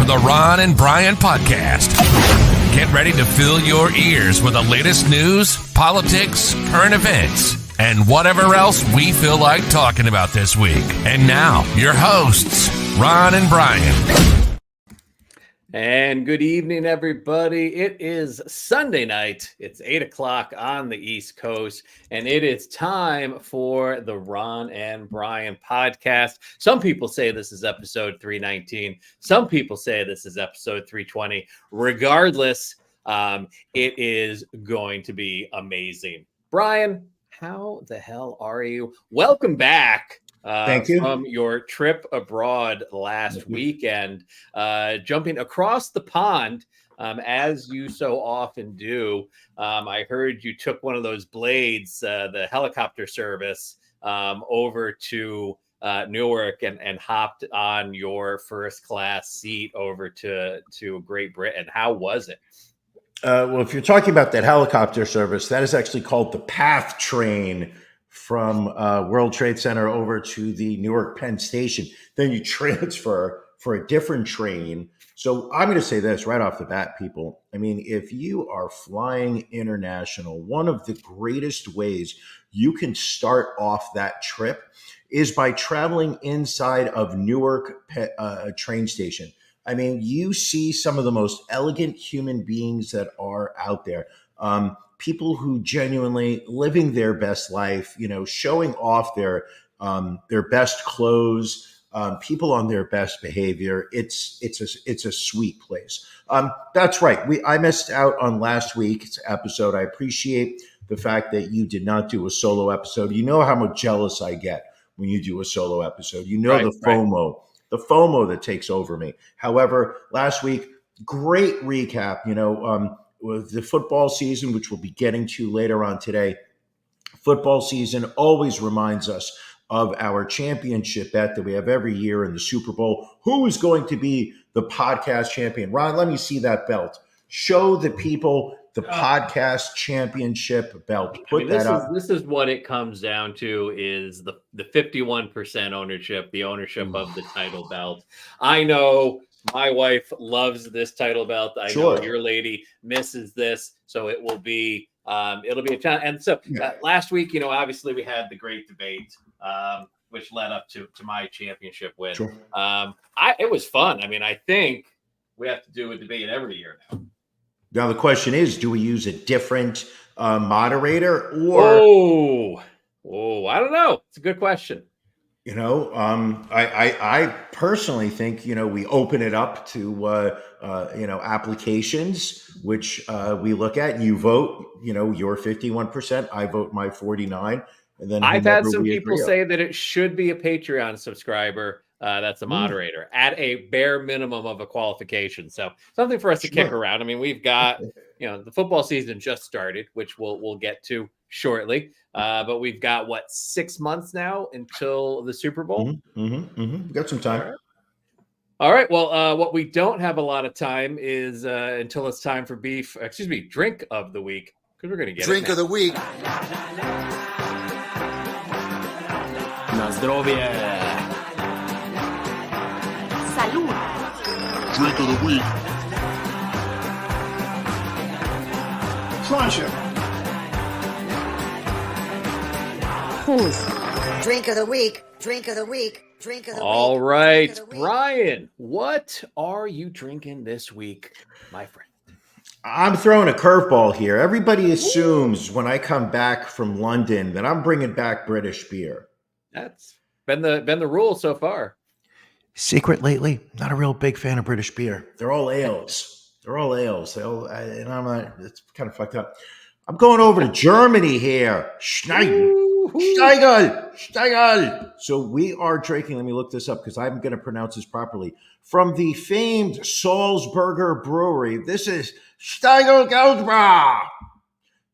the Ron and Brian podcast. Get ready to fill your ears with the latest news, politics, current events, and whatever else we feel like talking about this week. And now, your hosts, Ron and Brian. And good evening, everybody. It is Sunday night. It's 8 o'clock on the East Coast, and it is time for the Ron and Brian podcast. Some people say this is episode 319. Some people say this is episode 320. Regardless, it is going to be amazing. Brian, how the hell are you? Welcome back. Thank you. From your trip abroad last weekend, jumping across the pond, as you so often do. I heard you took one of those blades, the helicopter service, over to Newark and hopped on your first class seat over to Great Britain. How was it? Well, if you're talking about that helicopter service, that is actually called the PATH train from World Trade Center over to the Newark Penn Station. Then you transfer for a different train. So I'm going to say this right off the bat, people. I mean, if you are flying international, one of the greatest ways you can start off that trip is by traveling inside of Newark train station. I mean, you see some of the most elegant human beings that are out there. People who genuinely living their best life, you know, showing off their best clothes, people on their best behavior. It's a sweet place. That's right. I missed out on last week's episode. I appreciate the fact that you did not do a solo episode. You know how much jealous I get when you do a solo episode. You know, the FOMO that takes over me. However, last week, great recap. You know, with the football season, which we'll be getting to later on today. Football season always reminds us of our championship bet that we have every year in the Super Bowl. Who is going to be the podcast champion? Ron, let me see that belt. Show the people the podcast championship belt. Put that up. This is what it comes down to, is the 51% ownership, the ownership of the title belt. I know my wife loves this title belt. I know your lady misses this, so it will be it'll be a challenge. And so last week, you know, obviously we had the great debate, which led up to my championship win. Sure. It was fun. I mean, I think we have to do a debate every year now. Now the question is, do we use a different moderator or? I don't know. It's a good question. You know, I personally think, you know, we open it up to, you know, applications, which we look at and you vote, you know, your 51%, I vote my 49. And then I've had some people say that it should be a Patreon subscriber. That's a moderator at a bare minimum of a qualification. So something for us to kick around. I mean, we've got, you know, the football season just started, which we'll get to shortly. But we've got 6 months now until the Super Bowl. We got some time. All right. Well, what we don't have a lot of time is until it's time for drink of the week, because we're going to get drink of the week. Na zdrowie. Salud. Drink of the week. Sláinte. Drink of the week. Drink of the week. Drink of the week. All right, Brian, what are you drinking this week, my friend? I'm throwing a curveball here. Everybody assumes when I come back from London that I'm bringing back British beer. That's been the rule so far. Secret lately, not a real big fan of British beer. They're all ales. And I'm not. It's kind of fucked up. I'm going over to Germany here. Steigl. So we are drinking. Let me look this up because I'm going to pronounce this properly. From the famed Salzburger Brewery, this is Steigl Geldbra.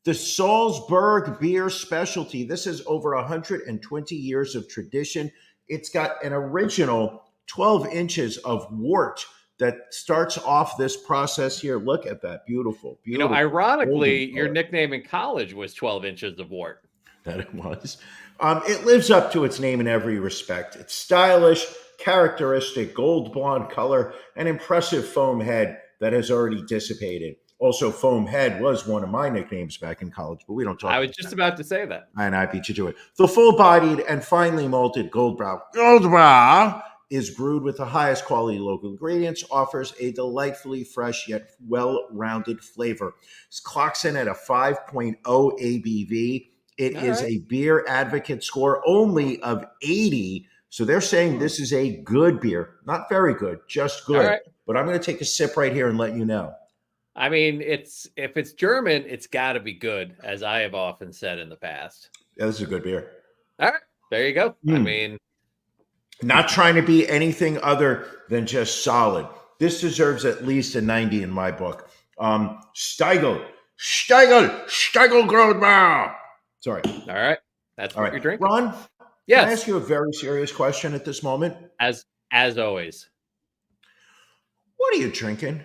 The Salzburg beer specialty. This is over 120 years of tradition. It's got an original 12 inches of wort that starts off this process here. Look at that. Beautiful. You know, ironically, your nickname in college was 12 inches of wort. That it was. It lives up to its name in every respect. It's stylish, characteristic gold blonde color, and impressive foam head that has already dissipated. Also, foam head was one of my nicknames back in college, but we don't talk I about was just that. about to say that. And I beat you to it. The full-bodied and finely malted Gold Brow is brewed with the highest quality local ingredients, offers a delightfully fresh yet well-rounded flavor. It clocks in at a 5.0 ABV. It All is right. a beer advocate score only of 80. So they're saying this is a good beer. Not very good, just good. All right. But I'm going to take a sip right here and let you know. I mean, if it's German, it's got to be good, as I have often said in the past. Yeah, this is a good beer. All right, there you go. I mean, not trying to be anything other than just solid. This deserves at least a 90 in my book. Steigl Goldbauer. Sorry. All right, that's what you're drinking. Ron, yes. Can I ask you a very serious question at this moment? As always. What are you drinking?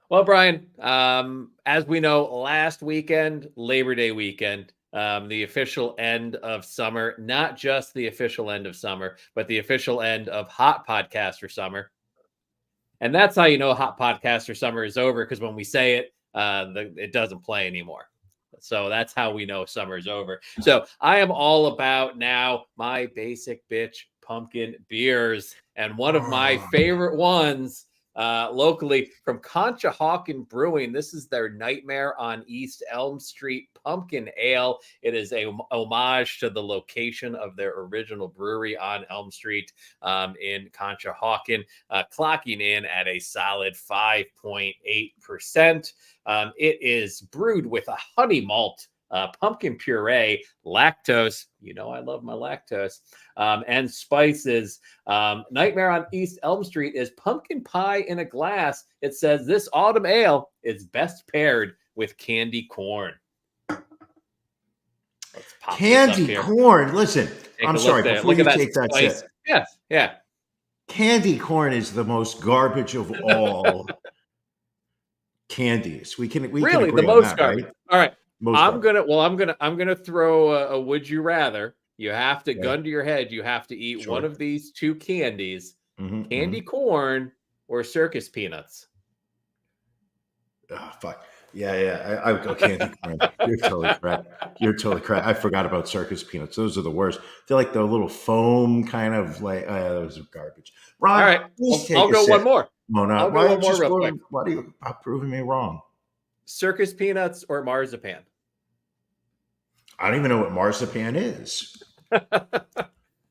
Well, Brian, as we know, last weekend, Labor Day weekend, the official end of summer, not just the official end of summer, but the official end of Hot Podcaster Summer. And that's how you know Hot Podcaster Summer is over, because when we say it, it doesn't play anymore. So that's how we know summer's over. So I am all about now my basic bitch pumpkin beers. And one of my favorite ones locally from Conshohocken Brewing. This is their Nightmare on East Elm Street Pumpkin Ale. It is a homage to the location of their original brewery on Elm Street in Conshohocken, clocking in at a solid 5.8%. It is brewed with a honey malt, pumpkin puree, lactose. You know, I love my lactose, and spices. Nightmare on East Elm Street is pumpkin pie in a glass. It says this autumn ale is best paired with candy corn. Candy corn. Listen, I'm sorry. Before you take that spice. sip. Yes. Yeah. Candy corn is the most garbage of all candies. We can really agree the most on that, garbage. Right? All right. Most I'm gonna throw a would you rather. You have to gun to your head. You have to eat one of these two candies: candy corn or circus peanuts. Oh, fuck. Yeah. I would go candy corn. You're totally correct. I forgot about circus peanuts. Those are the worst. They're like the little foam kind of like, those are garbage. Ron, all right. I'll go one more. Mona, I'll go one more real quick. Why are you proving me wrong? Circus peanuts or marzipan? I don't even know what marzipan is. All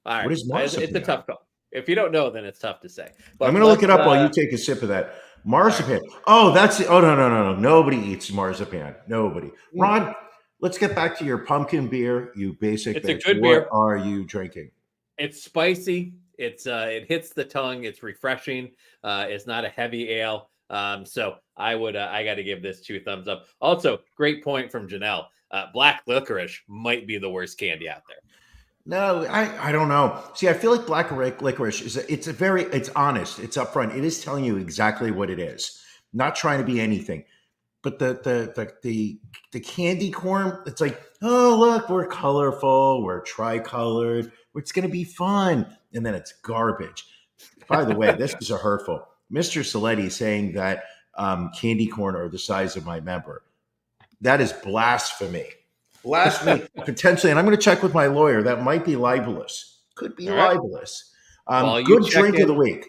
right. What is marzipan? It's a tough call. If you don't know, then it's tough to say. But I'm going to look it up while you take a sip of that. Marzipan. Right. Oh, that's it. Oh, no. Nobody eats marzipan. Nobody. Ron, let's get back to your pumpkin beer. You basic It's bitch. A good beer. What are you drinking? It's spicy. It hits the tongue. It's refreshing. It's not a heavy ale. So I got to give this 2 thumbs up. Also, great point from Janelle. Black licorice might be the worst candy out there. No, I don't know. See, I feel like black licorice it's honest. It's upfront. It is telling you exactly what it is. Not trying to be anything. But the candy corn, it's like, oh, look, we're colorful, we're tricolored, it's going to be fun. And then it's garbage. By the way, this is a hurtful. Mr. Saletti saying that candy corn are the size of my member. That is blasphemy. Blasphemy, potentially. And I'm going to check with my lawyer. That might be libelous. Could be libelous. Good drink of the week.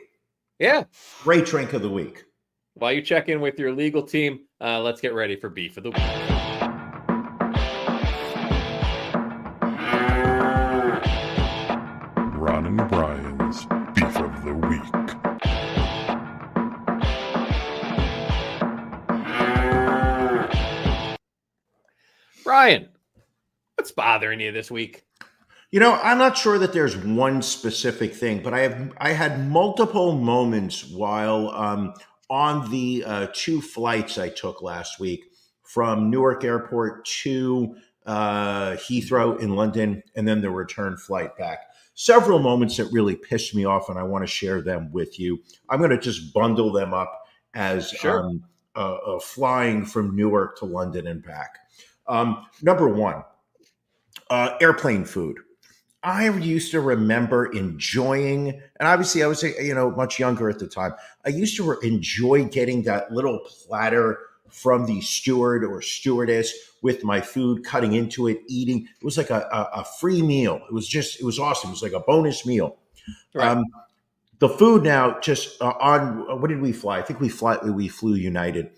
Yeah. Great drink of the week. While you check in with your legal team, let's get ready for Beef of the Week. Ron and Brian's Beef of the Week. Brian, what's bothering you this week? You know, I'm not sure that there's one specific thing, but I had multiple moments while on the 2 flights I took last week from Newark Airport to Heathrow in London, and then the return flight back. Several moments that really pissed me off, and I want to share them with you. I'm going to just bundle them up as flying from Newark to London and back. Number 1, airplane food. I used to remember enjoying, and obviously I was, much younger at the time. I used to enjoy getting that little platter from the steward or stewardess with my food, cutting into it, eating. It was like a free meal. It was awesome. It was like a bonus meal. Right. The food now just on, what did we fly? I think we flew United.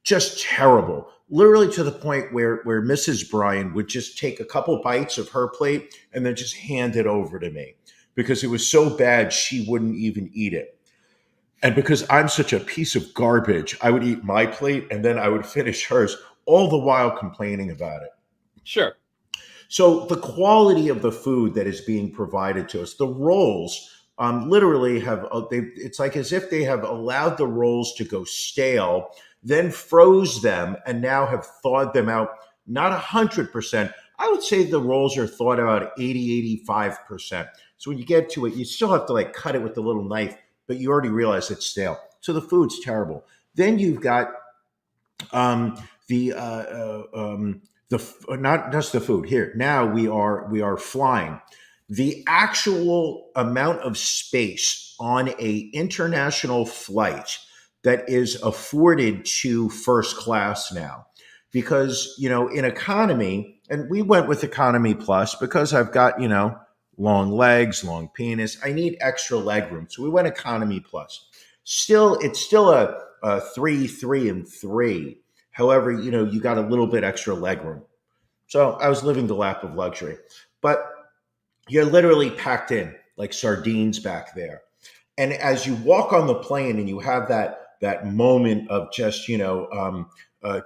Just terrible. Literally to the point where Mrs. Bryan would just take a couple bites of her plate and then just hand it over to me because it was so bad she wouldn't even eat it. And because I'm such a piece of garbage, I would eat my plate and then I would finish hers, all the while complaining about it. Sure. So the quality of the food that is being provided to us, the rolls, literally it's like as if they have allowed the rolls to go stale, then froze them, and now have thawed them out. Not 100%. I would say the rolls are thawed out 80, 85%. So when you get to it, you still have to like cut it with the little knife, but you already realize it's stale. So the food's terrible. Then you've got not just the food. Here now we are flying. The actual amount of space on a international flight that is afforded to first class now, because in economy, and we went with economy plus because I've got long legs, long penis, I need extra leg room, so we went economy plus. It's still a 3 and 3. However, you got a little bit extra leg room, so I was living the lap of luxury. But you're literally packed in like sardines back there, and as you walk on the plane and you have that moment of just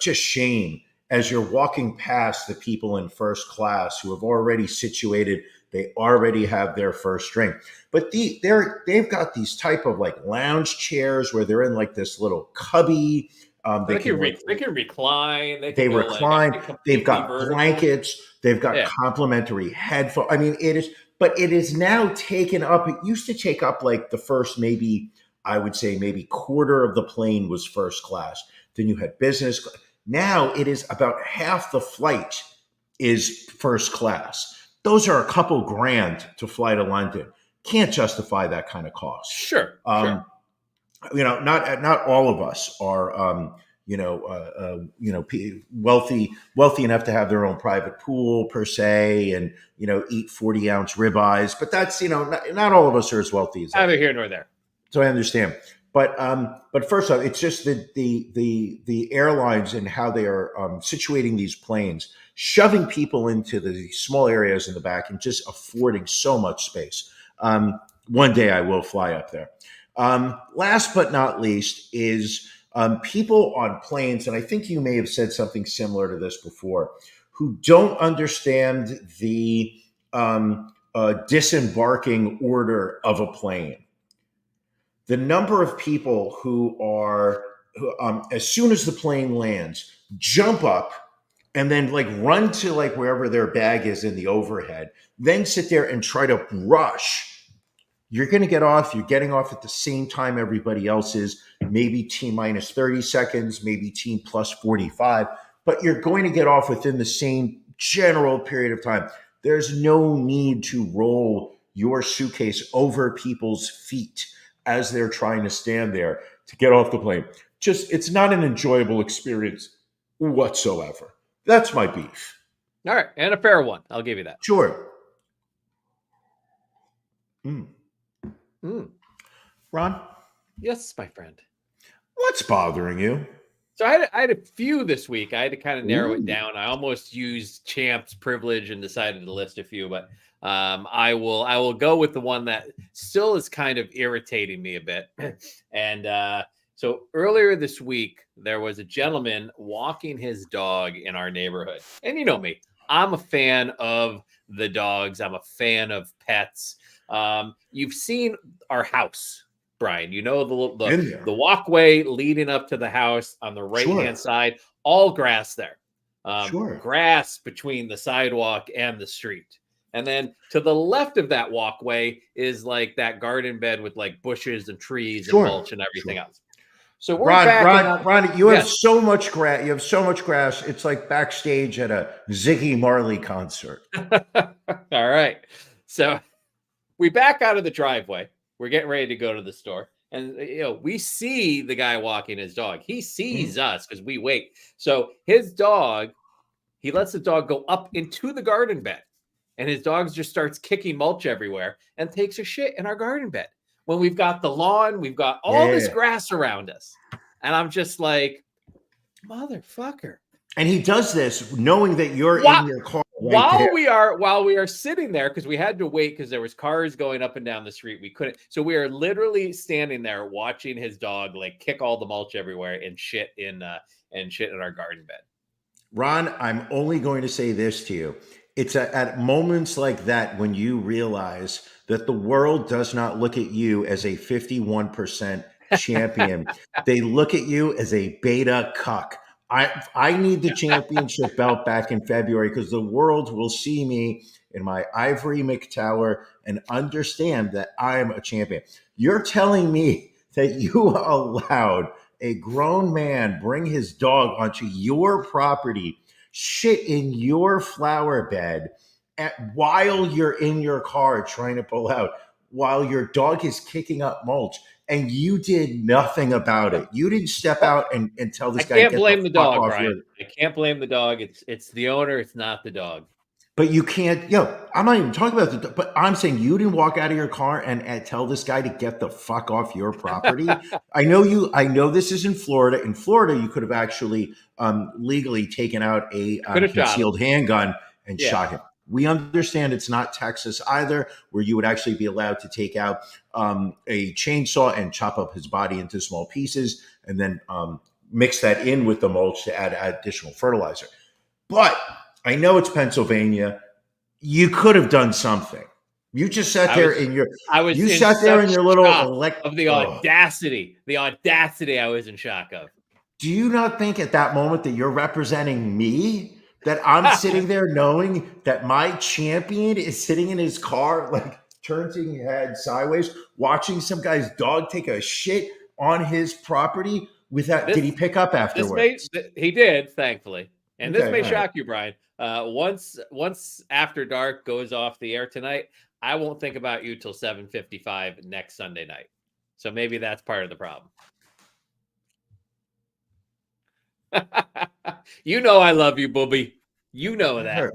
just shame as you're walking past the people in first class who have already situated, they already have their first drink, but they've got these type of like lounge chairs where they're in like this little cubby. They can recline. They recline. They've got blankets. They've got complimentary headphones. I mean, but it is now taken up. It used to take up like the first, I would say maybe quarter of the plane was first class. Then you had business. Now it is about half the flight is first class. Those are a couple grand to fly to London. Can't justify that kind of cost. Sure. Not all of us are, wealthy enough to have their own private pool per se, and eat 40-ounce ribeyes. But that's not all of us are as wealthy as that. Neither here nor there. So I understand, but first off, it's just the airlines and how they are situating these planes, shoving people into the small areas in the back and just affording so much space. One day I will fly up there. Last but not least is people on planes, and I think you may have said something similar to this before, who don't understand the disembarking order of a plane. The number of people who as soon as the plane lands, jump up and then like run to like wherever their bag is in the overhead, then sit there and try to rush. You're going to get off. You're getting off at the same time everybody else is, maybe T minus 30 seconds, maybe T plus 45, but you're going to get off within the same general period of time. There's no need to roll your suitcase over people's feet as they're trying to stand there to get off the plane. It's not an enjoyable experience whatsoever. That's my beef. All right. And a fair one. I'll give you that. Sure. Ron? Yes, my friend. What's bothering you? So I had a few this week. I had to kind of narrow it down. I almost used Champ's privilege and decided to list a few, but I will go with the one that still is kind of irritating me a bit. And so earlier this week, there was a gentleman walking his dog in our neighborhood. And you know me, I'm a fan of the dogs. I'm a fan of pets. You've seen our house, Brian. You know the walkway leading up to the house on the right-hand side, all grass there. Grass between the sidewalk and the street. And then to the left of that walkway is like that garden bed with like bushes and trees and mulch and everything else. So we're Ron, you have so much grass. You have so much grass. It's like backstage at a Ziggy Marley concert. All right. So we back out of the driveway. We're getting ready to go to the store. And, we see the guy walking his dog. He sees us because we wait. So his dog, he lets the dog go up into the garden bed. And his dog just starts kicking mulch everywhere and takes a shit in our garden bed. When we've got the lawn, we've got all this grass around us. And I'm just like, motherfucker. And he does this knowing that you're in your car while we are sitting there, because we had to wait because there was cars going up and down the street. We couldn't. So we are literally standing there watching his dog like kick all the mulch everywhere and shit in our garden bed. Ron, I'm only going to say this to you. It's at moments like that when you realize that the world does not look at you as a 51% champion. They look at you as a beta cuck. I need the championship belt back in February because the world will see me in my ivory McTower and understand that I'm a champion. You're telling me that you allowed a grown man bring his dog onto your property, shit in your flower bed while you're in your car trying to pull out, while your dog is kicking up mulch, and you did nothing about it. You didn't step out and tell this guy. I can't blame the dog, Brian. I can't blame the dog. It's the owner. It's not the dog. But you can't, I'm not even talking about but I'm saying you didn't walk out of your car and tell this guy to get the fuck off your property. I know this is in Florida. In Florida, you could have actually legally taken out a concealed handgun and shot him. We understand it's not Texas either, where you would actually be allowed to take out a chainsaw and chop up his body into small pieces and then mix that in with the mulch to add additional fertilizer. But I know it's Pennsylvania. You could have done something. You just sat there in your little audacity. The audacity I was in shock of. Do you not think at that moment that you're representing me? That I'm sitting there knowing that my champion is sitting in his car, like turning his head sideways, watching some guy's dog take a shit on his property without, did he pick up afterwards? He did, thankfully. And this may shock you, Brian. Once After Dark goes off the air tonight, I won't think about you till 7:55 next Sunday night. So maybe that's part of the problem. You know I love you, Booby. You know that.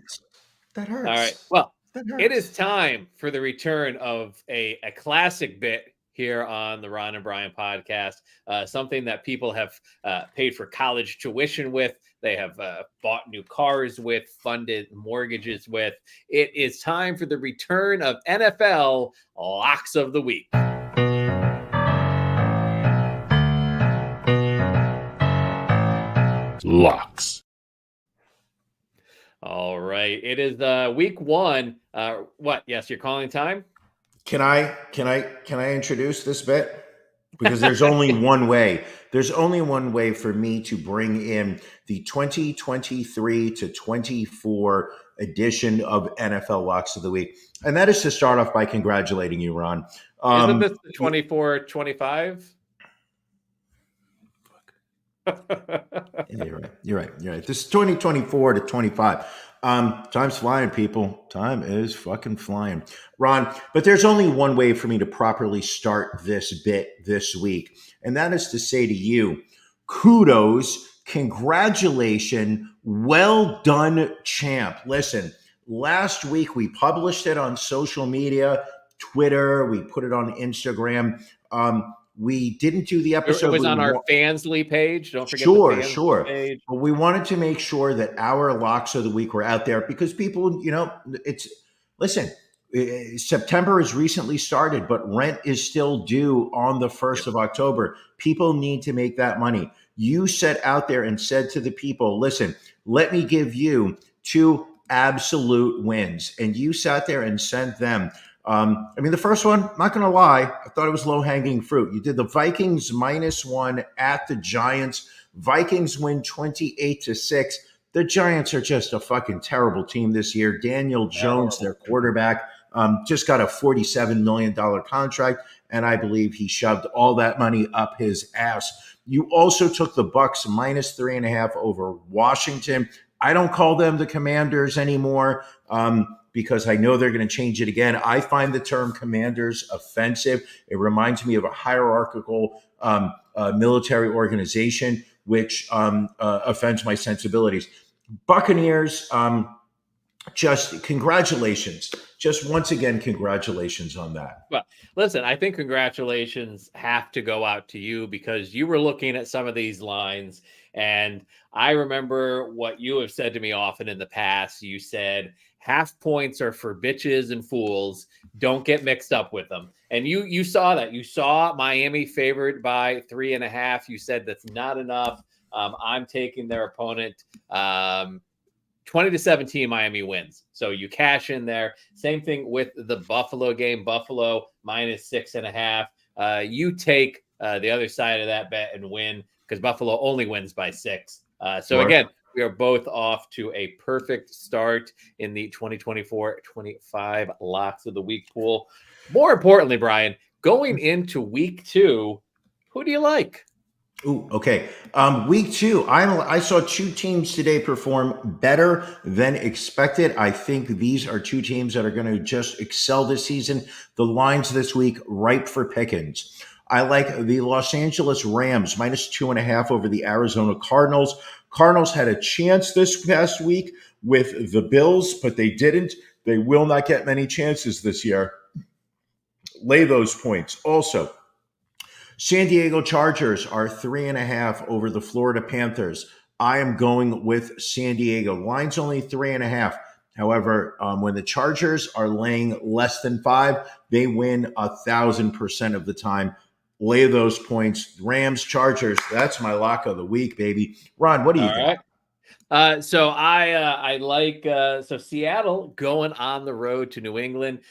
That hurts. All right. Well, it is time for the return of a classic bit here on the Ron and Brian podcast. Something that people have paid for college tuition with. They have bought new cars with, funded mortgages with. It is time for the return of NFL Locks of the Week. Locks. All right. It is week one. What? Yes, you're calling time? Can I introduce this bit? Because there's only one way. There's only one way for me to bring in the 2023 to 24 edition of NFL Locks of the Week. And that is to start off by congratulating you, Ron. Isn't this the 24-25? You're right. This is 2024 to 25. Time's flying, people. Time is fucking flying. Ron, but there's only one way for me to properly start this bit this week. And that is to say to you, kudos, congratulations, well done, champ. Listen, last week we published it on social media, Twitter, we put it on Instagram. We didn't do the episode. It was on our Fansly page. Don't forget the Fansly page. But we wanted to make sure that our locks of the week were out there because people, September has recently started, but rent is still due on the 1st of October. People need to make that money. You set out there and said to the people, listen, let me give you 2 absolute wins. And you sat there and sent them. The first one, not going to lie, I thought it was low-hanging fruit. You did the Vikings -1 at the Giants. Vikings win 28-6. The Giants are just a fucking terrible team this year. Daniel Jones, their quarterback, just got a $47 million contract, and I believe he shoved all that money up his ass. You also took the Bucks -3.5 over Washington. I don't call them the Commanders anymore. because I know they're going to change it again. I find the term commanders offensive. It reminds me of a hierarchical military organization, which offends my sensibilities. Buccaneers, just congratulations. Just once again, congratulations on that. Well, listen, I think congratulations have to go out to you because you were looking at some of these lines. And I remember what you have said to me often in the past. You said half points are for bitches and fools. Don't get mixed up with them. And you saw that. You saw Miami favored by 3.5. You said that's not enough. I'm taking their opponent. 20-17, Miami wins. So you cash in there. Same thing with the Buffalo game. Buffalo -6.5. You take the other side of that bet and win because Buffalo only wins by 6. So again, we are both off to a perfect start in the 2024-25 locks of the week pool. More importantly, Brian, going into week 2, who do you like? Ooh, okay. Week 2, I saw 2 teams today perform better than expected. I think these are 2 teams that are going to just excel this season. The lines this week, ripe for pickings. I like the Los Angeles Rams, -2.5 over the Arizona Cardinals. Cardinals had a chance this past week with the Bills, but they didn't. They will not get many chances this year. Lay those points. Also, San Diego Chargers are 3.5 over the Florida Panthers. I am going with San Diego. Line's only 3.5. However, when the Chargers are laying less than 5, they win 1,000% of the time. Lay those points. Rams, Chargers. That's my lock of the week, baby. Ron, what do you think? So I like Seattle going on the road to New England.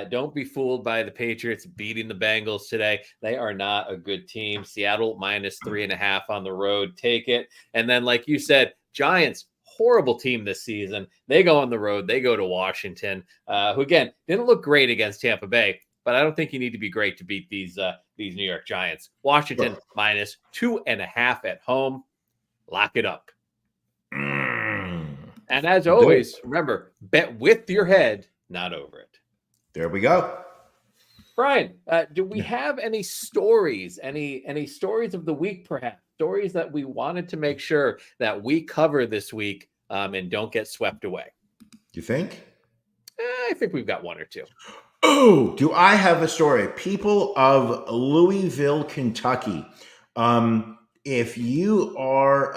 Don't be fooled by the Patriots beating the Bengals today. They are not a good team. Seattle -3.5 on the road. Take it. And then, like you said, Giants, horrible team this season. They go on the road. They go to Washington, who again didn't look great against Tampa Bay. But I don't think you need to be great to beat these New York Giants. Washington -2.5 at home. Lock it up. And as always, remember, bet with your head, not over it. There we go. Brian, do we have any stories, any stories of the week, perhaps? Stories that we wanted to make sure that we cover this week and don't get swept away? You think? I think we've got 1 or 2. Oh, do I have a story? People of Louisville, Kentucky. If you are,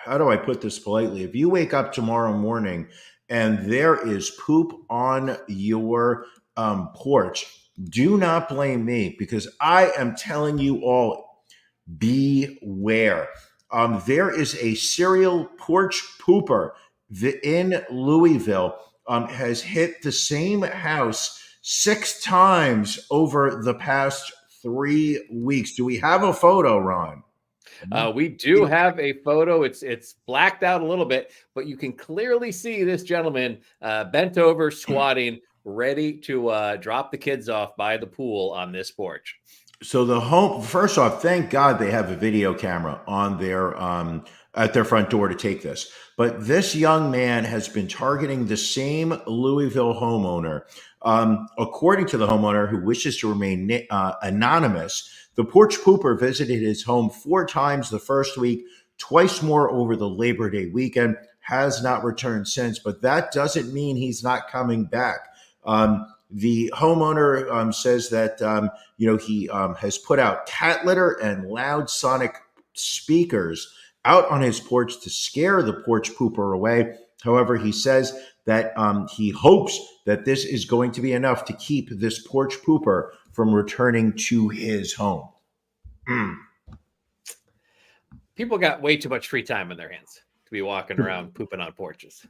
how do I put this politely? If you wake up tomorrow morning and there is poop on your porch, do not blame me because I am telling you all, beware. There is a serial porch pooper in Louisville. Has hit the same house 6 times over the past 3 weeks. Do we have a photo, Ron? We do have a photo. It's blacked out a little bit, but you can clearly see this gentleman bent over, squatting, ready to drop the kids off by the pool on this porch. So the home, first off, thank God they have a video camera on their at their front door to take this. But this young man has been targeting the same Louisville homeowner. According to the homeowner who wishes to remain anonymous, the porch pooper visited his home 4 times the first week, twice more over the Labor Day weekend, has not returned since. But that doesn't mean he's not coming back. The homeowner says that he has put out cat litter and loud sonic speakers out on his porch to scare the porch pooper away. However, he says that he hopes that this is going to be enough to keep this porch pooper from returning to his home. People got way too much free time in their hands to be walking around pooping on porches.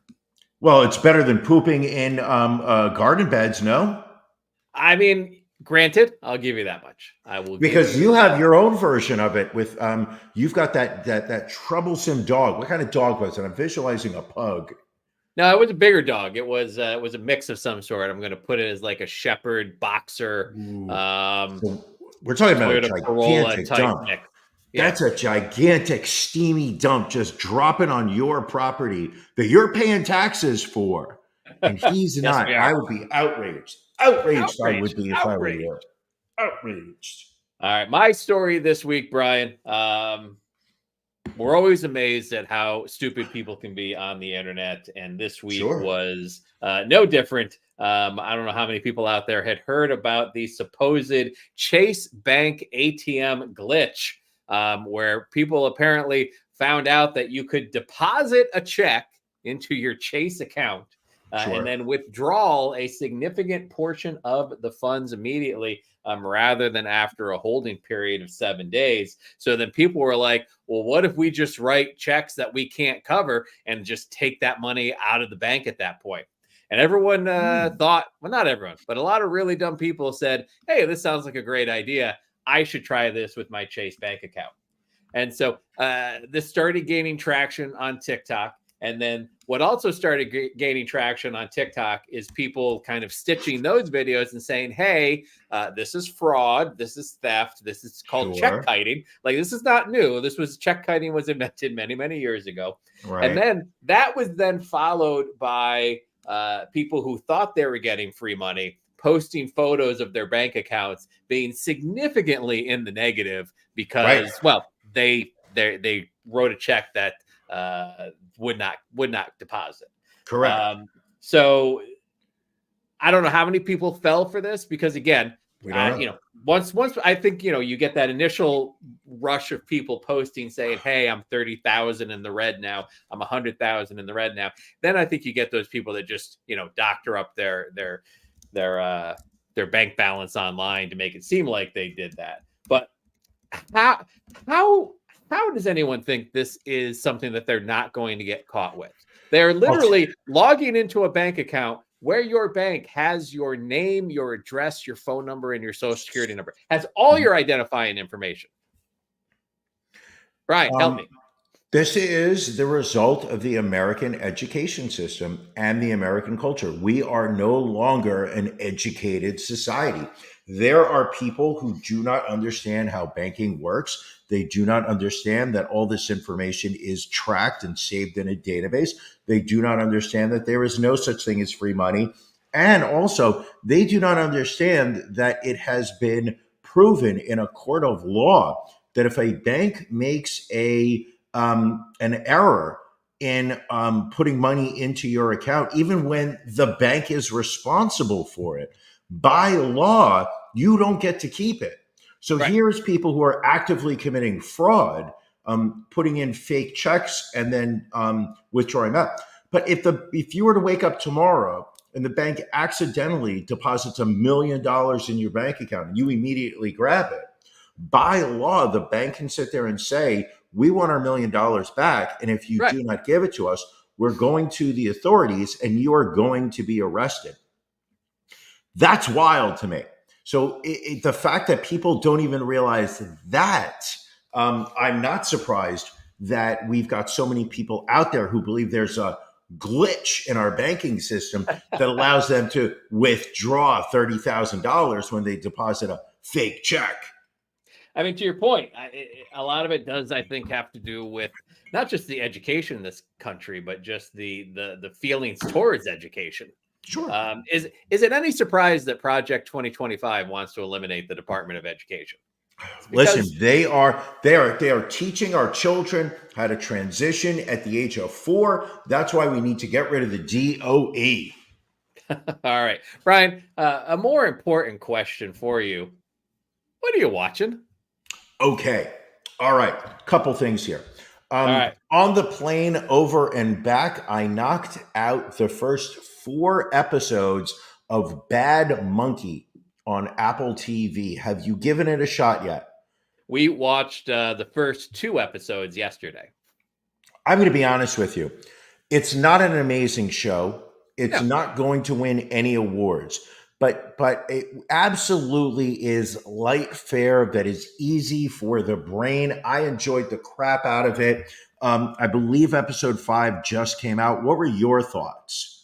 Well, it's better than pooping in garden beds, no? I mean, granted, I'll give you that much. I will, because you have your own version of it. With you've got that troublesome dog. What kind of dog was it? I'm visualizing a pug. No, it was a bigger dog. It was a mix of some sort. I'm going to put it as like a shepherd boxer. So we're talking about a gigantic dump. Mix. Yeah. That's a gigantic, steamy dump just dropping on your property that you're paying taxes for. and he's Yes, not. we I are. would be outraged. Outraged, I would Outraged. be if I were you. Outraged. All right, my story this week, Brian. We're always amazed at how stupid people can be on the internet, and this week Sure. was no different. I don't know how many people out there had heard about the supposed Chase Bank ATM glitch, where people apparently found out that you could deposit a check into your Chase account Sure. and then withdraw a significant portion of the funds immediately, rather than after a holding period of 7 days. So then people were like, well, what if we just write checks that we can't cover and just take that money out of the bank at that point? And everyone thought, well, not everyone, but a lot of really dumb people said, hey, this sounds like a great idea. I should try this with my Chase Bank account. And so this started gaining traction on TikTok. And then what also started gaining traction on TikTok is people kind of stitching those videos and saying, hey, this is fraud. This is theft. This is called check kiting. Like, this is not new. Check kiting was invented many, many years ago. Right. And then that was then followed by people who thought they were getting free money posting photos of their bank accounts being significantly in the negative because, well, they wrote a check that would not deposit. Correct. So I don't know how many people fell for this because, again, we don't know. Once I think, you get that initial rush of people posting saying, hey, I'm 30,000 in the red now. I'm 100,000 in the red now. Then I think you get those people that just, doctor up their bank balance online to make it seem like they did that. But how does anyone think this is something that they're not going to get caught with? They're literally logging into a bank account where your bank has your name, your address, your phone number, and your social security number, has all your identifying information. Brian, help me. This is the result of the American education system and the American culture. We are no longer an educated society. There are people who do not understand how banking works. They do not understand that all this information is tracked and saved in a database. They do not understand that there is no such thing as free money. And also, they do not understand that it has been proven in a court of law that if a bank makes an error in putting money into your account, even when the bank is responsible for it, by law, you don't get to keep it. So here's people who are actively committing fraud, putting in fake checks and then withdrawing up. But if you were to wake up tomorrow and the bank accidentally deposits $1 million in your bank account and you immediately grab it, by law, the bank can sit there and say, we want our $1 million back. And if you do not give it to us, we're going to the authorities and you are going to be arrested. That's wild to me. So the fact that people don't even realize that, I'm not surprised that we've got so many people out there who believe there's a glitch in our banking system that allows them to withdraw $30,000 when they deposit a fake check. I mean, to your point, a lot of it does, I think, have to do with not just the education in this country, but just the feelings towards education. Sure. Is it any surprise that Project 2025 wants to eliminate the Department of Education? Listen, they are teaching our children how to transition at the age of 4. That's why we need to get rid of the DOE. All right, Brian, a more important question for you. What are you watching? Okay. All right. Couple things here. On the plane over and back, I knocked out the first 4 episodes of Bad Monkey on Apple TV. Have you given it a shot yet? We watched the first 2 episodes yesterday. I'm going to be honest with you. It's not an amazing show. It's not going to win any awards. But it absolutely is light fare that is easy for the brain. I enjoyed the crap out of it. I believe episode 5 just came out. What were your thoughts?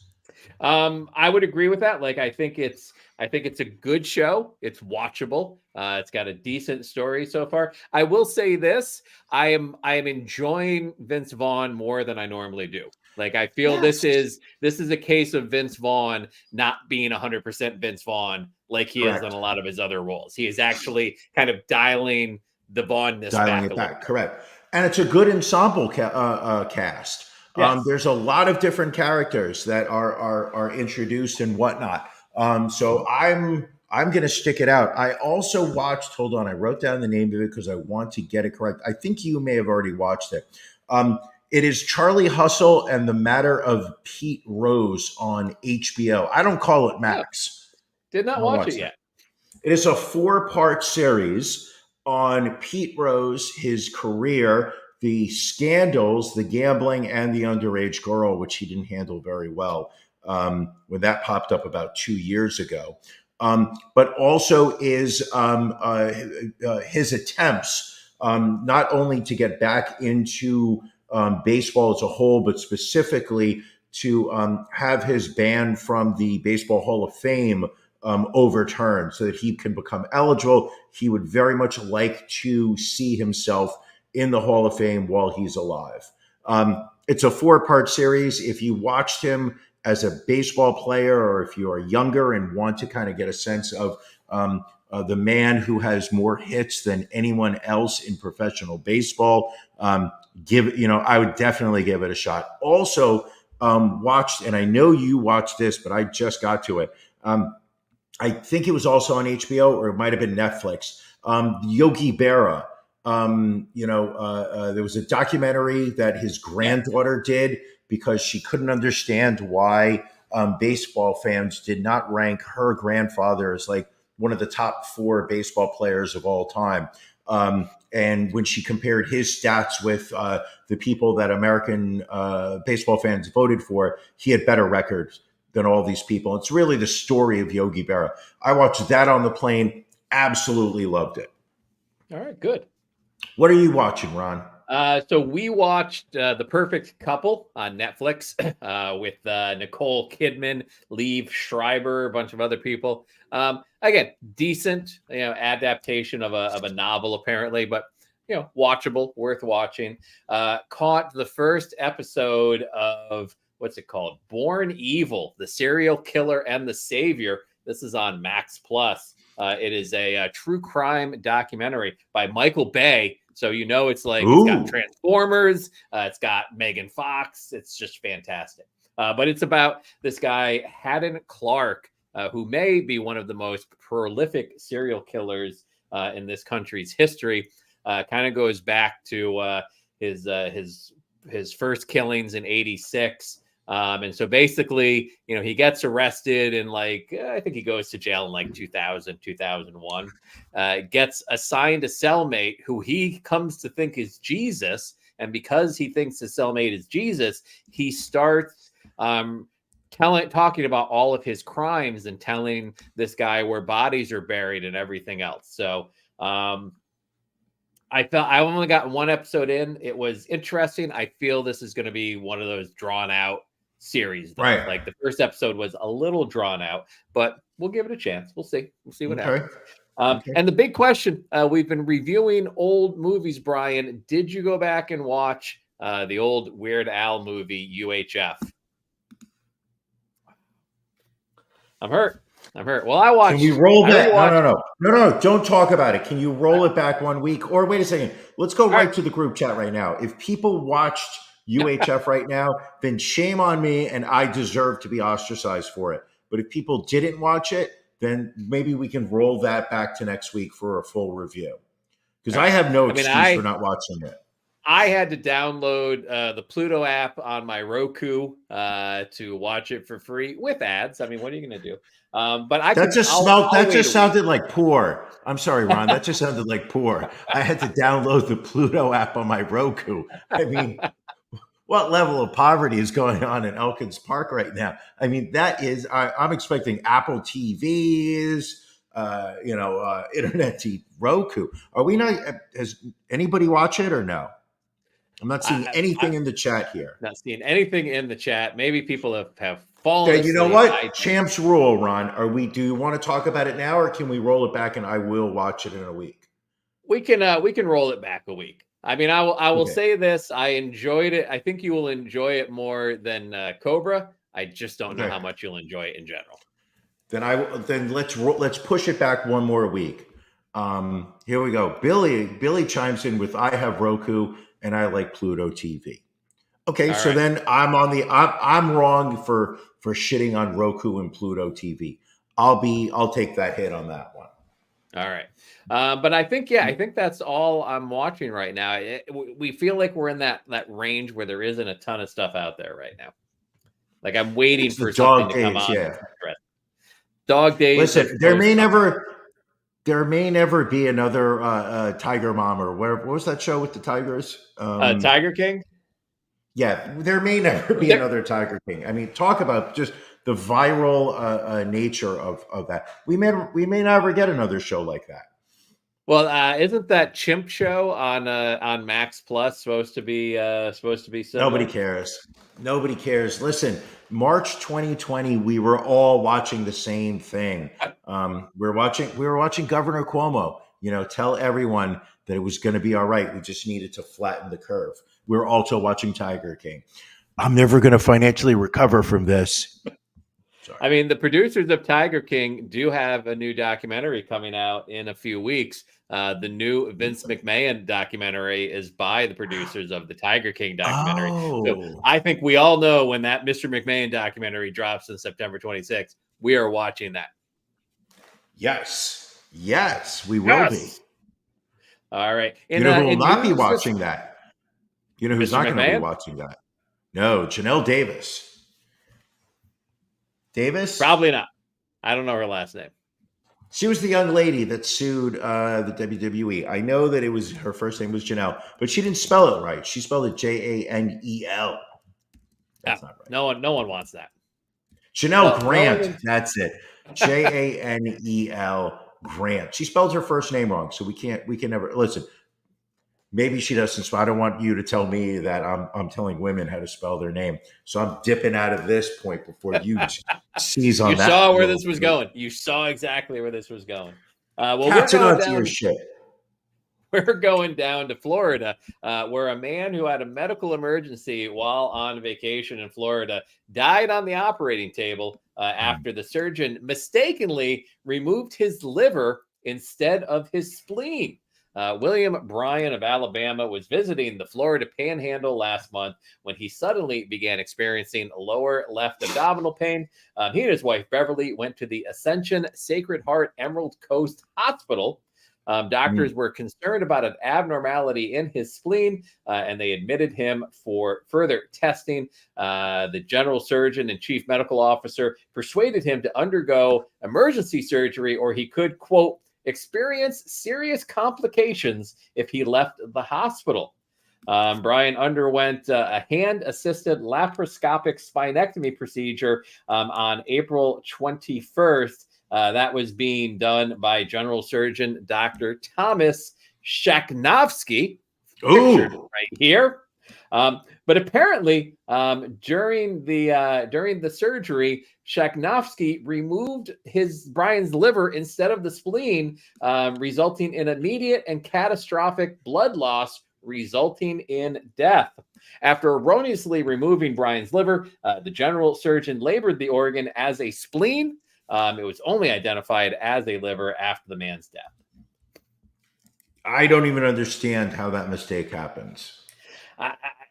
I would agree with that. Like, I think it's a good show. It's watchable. It's got a decent story so far. I will say this: I am enjoying Vince Vaughn more than I normally do. Like, I feel this is a case of Vince Vaughn not being 100% Vince Vaughn like he is Correct. on a lot of his other roles. He is actually kind of dialing the Vaughnness Dialing back it a little back. bit. Correct. And it's a good ensemble cast. Yes. There's a lot of different characters that are introduced and whatnot. So I'm going to stick it out. I also watched. Hold on, I wrote down the name of it because I want to get it correct. I think you may have already watched it. It is Charlie Hustle and the Matter of Pete Rose on HBO. I don't call it Max. Did not watch it yet. It is a 4-part series on Pete Rose, his career, the scandals, the gambling, and the underage girl, which he didn't handle very well when that popped up about 2 years ago. But also is his attempts not only to get back into baseball as a whole, but specifically to have his ban from the Baseball Hall of Fame overturned so that he can become eligible. He would very much like to see himself in the Hall of Fame while he's alive. It's a 4-part series. If you watched him as a baseball player, or if you are younger and want to kind of get a sense of the man who has more hits than anyone else in professional baseball, I would definitely give it a shot. Also, watched, and I know you watched this, but I just got to it. I think it was also on HBO, or it might have been Netflix. Yogi Berra. There was a documentary that his granddaughter did because she couldn't understand why baseball fans did not rank her grandfather as like one of the top 4 baseball players of all time. And when she compared his stats with the people that American baseball fans voted for, he had better records than all these people. It's really the story of Yogi Berra. I watched that on the plane. Absolutely loved it. All right, good. What are you watching, Ron? So we watched The Perfect Couple on Netflix with Nicole Kidman, Liev Schreiber, a bunch of other people. Again, decent, adaptation of a novel apparently, but watchable, worth watching. Caught the first episode of what's it called? Born Evil: The Serial Killer and the Savior. This is on Max Plus. It is a true crime documentary by Michael Bay. So it's like It's got Transformers, it's got Megan Fox. It's just fantastic. But it's about this guy, Haddon Clark, who may be one of the most prolific serial killers in this country's history. Kind of goes back to his first killings in '86. And so basically, he gets arrested and I think he goes to jail in like 2000, 2001, gets assigned a cellmate who he comes to think is Jesus. And because he thinks his cellmate is Jesus, he starts talking about all of his crimes and telling this guy where bodies are buried and everything else. So I only got one episode in. It was interesting. I feel this is going to be one of those drawn out series, though. Right? Like the first episode was a little drawn out, but we'll give it a chance. We'll see what happens. And the big question, we've been reviewing old movies. Brian, did you go back and watch the old Weird Al movie UHF? I'm hurt. Well, I watched. Can we roll back? No. Don't talk about it. Can you roll it back 1 week? Or wait a second. Let's go right to the group chat right now. If people watched UHF right now, then shame on me, and I deserve to be ostracized for it. But if people didn't watch it, then maybe we can roll that back to next week for a full review. Because I have no excuse for not watching it. I had to download the Pluto app on my Roku to watch it for free with ads. I mean, what are you going to do? But that just sounded like poor. I'm sorry, Ron. That just sounded like poor. I had to download the Pluto app on my Roku. I mean, what level of poverty is going on in Elkins Park right now? I mean, that is, I'm expecting Apple TVs, internet TV, Roku. Are we not, has anybody watch it or no? I'm not seeing anything in the chat here. Not seeing anything in the chat. Maybe people have fallen asleep. You know what? Champs rule, Ron. Do you want to talk about it now, or can we roll it back and I will watch it in a week? We can roll it back a week. I mean, I will Okay. say this. I enjoyed it. I think you will enjoy it more than Cobra. I just don't know Okay. how much you'll enjoy it in general. Then let's push it back one more week. Here we go. Billy chimes in with I have Roku and I like Pluto TV. Okay, All so right. then I'm wrong for shitting on Roku and Pluto TV. I'll take that hit on that one. All right. But I think that's all I'm watching right now. We feel like we're in that range where there isn't a ton of stuff out there right now. Like I'm waiting It's the for something dog to come days, on. yeah. Dog days. Listen, there may never be another Tiger Mom or what was that show with the tigers? Tiger King. Yeah, there may never be another Tiger King. I mean, talk about just the viral nature of that. We may never get another show like that. Well, isn't that Chimp Show on Max Plus supposed to be similar? Nobody cares. Nobody cares. Listen, March 2020, we were all watching the same thing. We were watching Governor Cuomo, tell everyone that it was going to be all right. We just needed to flatten the curve. We were also watching Tiger King. I'm never going to financially recover from this. Sorry. I mean, the producers of Tiger King do have a new documentary coming out in a few weeks. The new Vince McMahon documentary is by the producers of the Tiger King documentary. Oh. So I think we all know when that Mr. McMahon documentary drops on September 26th, we are watching that. Yes, we will be. All right. Who will not be watching that? You know who's Mr. not going to be McMahon? watching that? No, Janelle Davis. Probably not. I don't know her last name. She was the young lady that sued the WWE. I know that her first name was Janelle, but she didn't spell it right. She spelled it Janel. That's not right. No one wants that. Janelle Grant. That's it. Janel Grant. She spelled her first name wrong, so we can never listen. Maybe she doesn't. So I don't want you to tell me that I'm telling women how to spell their name. So I'm dipping out of this point before you seize on that. You saw where this was going. You saw exactly where this was going. Catch it onto your shit. We're going down to Florida, where a man who had a medical emergency while on vacation in Florida died on the operating table after the surgeon mistakenly removed his liver instead of his spleen. William Bryan of Alabama was visiting the Florida Panhandle last month when he suddenly began experiencing lower left abdominal pain. He and his wife Beverly went to the Ascension Sacred Heart Emerald Coast Hospital. Doctors were concerned about an abnormality in his spleen, and they admitted him for further testing. The general surgeon and chief medical officer persuaded him to undergo emergency surgery, or he could, quote, experience serious complications if he left the hospital. Bryan underwent a hand-assisted laparoscopic spinectomy procedure on April 21st. That was being done by general surgeon Dr. Thomas Shaknovsky, pictured right here. But apparently, during the surgery, Shaknovsky removed Bryan's liver instead of the spleen, resulting in immediate and catastrophic blood loss, resulting in death. After erroneously removing Bryan's liver, the general surgeon labeled the organ as a spleen. It was only identified as a liver after the man's death. I don't even understand how that mistake happens.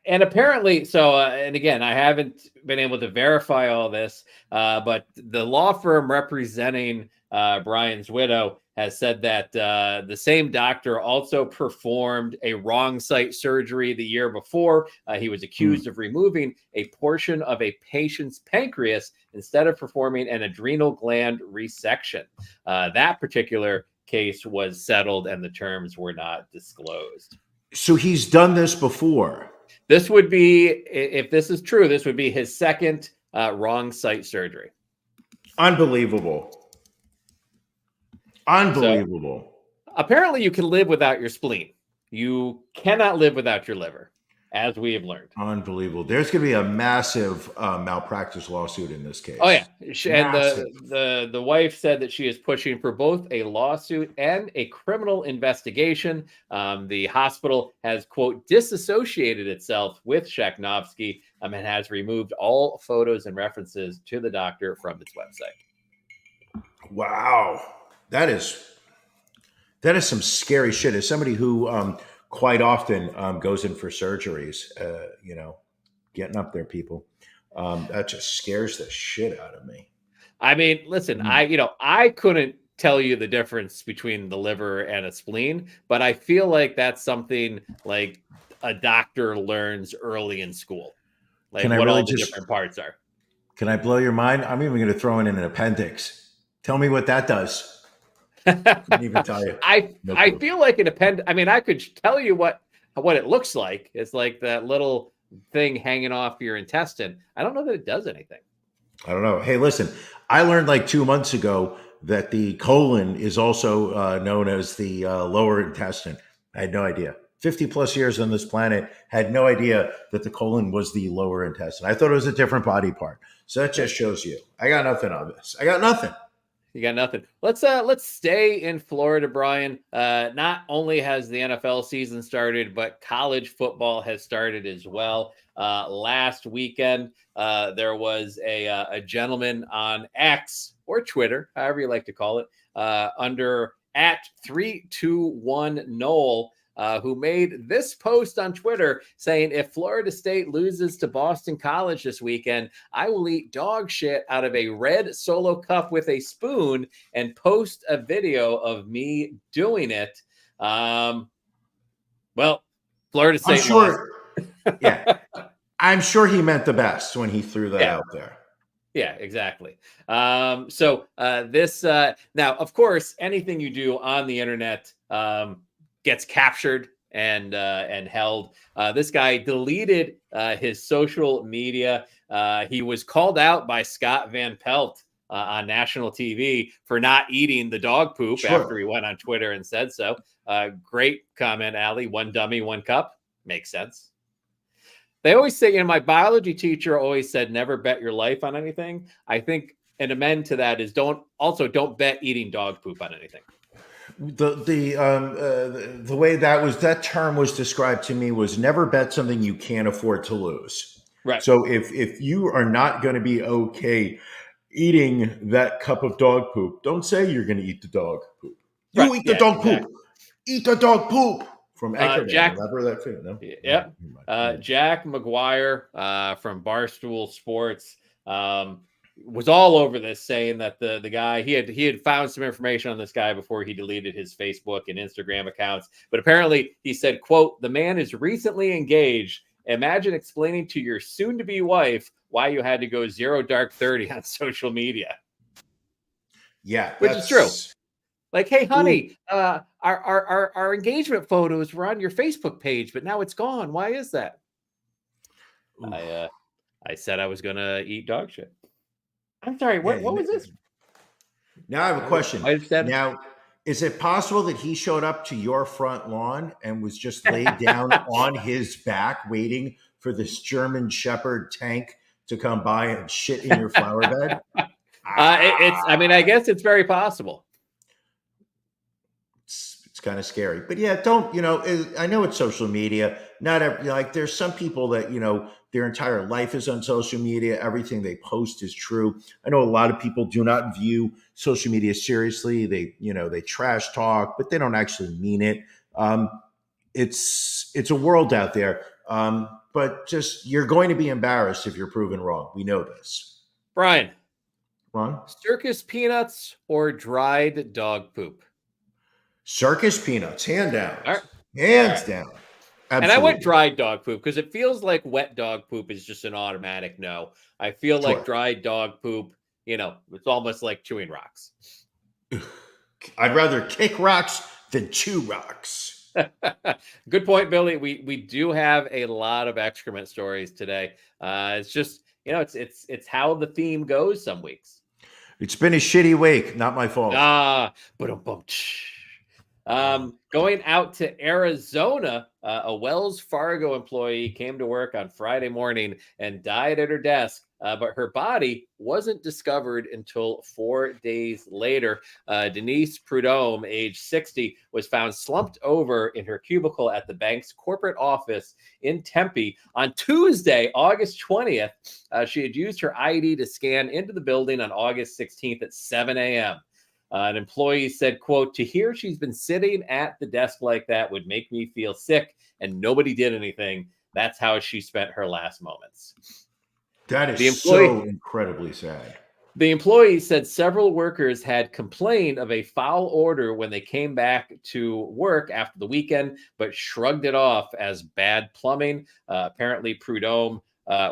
And apparently, and again, I haven't been able to verify all this, but the law firm representing Bryan's widow has said that the same doctor also performed a wrong site surgery the year before. He was accused of removing a portion of a patient's pancreas instead of performing an adrenal gland resection. That particular case was settled and the terms were not disclosed. So he's done this before. This would be, if this is true, this would be his second wrong site surgery. Unbelievable. So, apparently, you can live without your spleen. You cannot live without your liver. as we have learned. Unbelievable. There's going to be a massive malpractice lawsuit in this case. Oh yeah, and Massive. the wife said that she is pushing for both a lawsuit and a criminal investigation. The hospital has, quote, disassociated itself with Shakhnovsky and has removed all photos and references to the doctor from its website. Wow, that is some scary shit. As somebody who quite often goes in for surgeries, getting up there, people, that just scares the shit out of me. I mean, listen, I couldn't tell you the difference between the liver and a spleen, but I feel like that's something like a doctor learns early in school, like what all the different parts are. Can I blow your mind? I'm even going to throw in an appendix. Tell me what that does. Couldn't even tell you. I feel like an appendix. I mean, I could tell you what it looks like. It's like that little thing hanging off your intestine. I don't know that it does anything. I don't know. Hey, listen, I learned like 2 months ago that the colon is also known as the lower intestine. I had no idea. 50 plus years on this planet, had no idea that the colon was the lower intestine. I thought it was a different body part. So that just shows you. I got nothing on this. I got nothing. You got nothing. Let's stay in Florida, Brian. Not only has the NFL season started, but college football has started as well. Last weekend, there was a gentleman on X or Twitter, however you like to call it, under @321Noel, who made this post on Twitter saying, if Florida State loses to Boston College this weekend, I will eat dog shit out of a red Solo cup with a spoon and post a video of me doing it. Well, Florida State. I'm sure. Yeah. I'm sure he meant the best when he threw that out there. Yeah, exactly. So this now, of course, anything you do on the internet gets captured and held. This guy deleted his social media. He was called out by Scott Van Pelt on national TV for not eating the dog poop after he went on Twitter and said so. Great comment, Allie. One dummy, one cup. Makes sense. They always say, my biology teacher always said, never bet your life on anything. I think an amend to that is don't bet eating dog poop on anything. The way that term was described to me was never bet something you can't afford to lose. Right. So if you are not going to be okay eating that cup of dog poop, don't say you're going to eat the dog poop. You eat the dog poop. Eat the dog poop. From Jack, remember that too? No? Yep. Jack McGuire from Barstool Sports was all over this, saying that the guy he had found some information on this guy before he deleted his Facebook and Instagram accounts. But apparently he said, quote, the man is recently engaged. Imagine explaining to your soon-to-be wife why you had to go 0 dark 30 on social media. Yeah, which is true. Like, hey, honey, our engagement photos were on your Facebook page, but now it's gone. Why is that? I said I was gonna eat dog shit. I'm sorry. What was this? Now I have a question. Now, is it possible that he showed up to your front lawn and was just laid down on his back, waiting for this German Shepherd tank to come by and shit in your flower bed? I guess it's very possible. It's kind of scary, but yeah, don't, I know it's social media. Not every, there's some people that, their entire life is on social media. Everything they post is true. I know a lot of people do not view social media seriously. They trash talk, but they don't actually mean it. It's a world out there. But just, you're going to be embarrassed if you're proven wrong. We know this. Brian. Ron? Circus peanuts or dried dog poop? Circus peanuts, hand down. All right. Hands down. Absolutely. And I went dried dog poop because it feels like wet dog poop is just an automatic no. I feel like dried dog poop, it's almost like chewing rocks. I'd rather kick rocks than chew rocks. Good point, Billy. We do have a lot of excrement stories today. It's just, it's how the theme goes some weeks. It's been a shitty week. Not my fault. Going out to Arizona, a Wells Fargo employee came to work on Friday morning and died at her desk, but her body wasn't discovered until 4 days later. Denise Prudhomme, age 60, was found slumped over in her cubicle at the bank's corporate office in Tempe on Tuesday, August 20th. She had used her ID to scan into the building on August 16th at 7 a.m. An employee said, quote, "To hear she's been sitting at the desk like that would make me feel sick, and nobody did anything. That's how she spent her last moments." That is so incredibly sad. The employee said several workers had complained of a foul order when they came back to work after the weekend, but shrugged it off as bad plumbing. Apparently, Prudhomme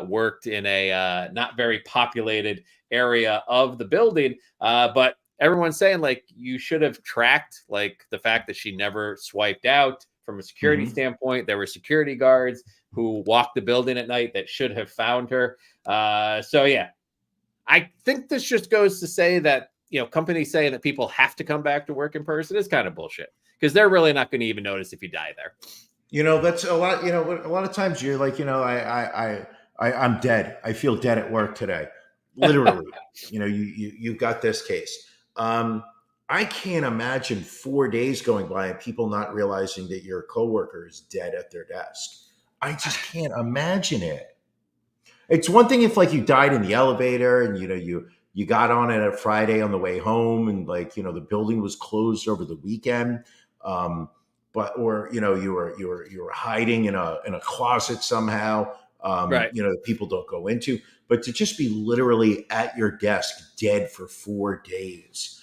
worked in a not very populated area of the building, but everyone's saying like you should have tracked like the fact that she never swiped out from a security standpoint. There were security guards who walked the building at night that should have found her. So yeah, I think this just goes to say that, companies saying that people have to come back to work in person is kind of bullshit because they're really not going to even notice if you die there. That's a lot. A lot of times you're like, I'm dead. I feel dead at work today. Literally, you've got this case. I can't imagine 4 days going by and people not realizing that your coworker is dead at their desk. I just can't imagine it. It's one thing if like you died in the elevator and you got on it a Friday on the way home and like the building was closed over the weekend, but you were hiding in a closet somehow. Right. People don't go into, but to just be literally at your desk dead for 4 days.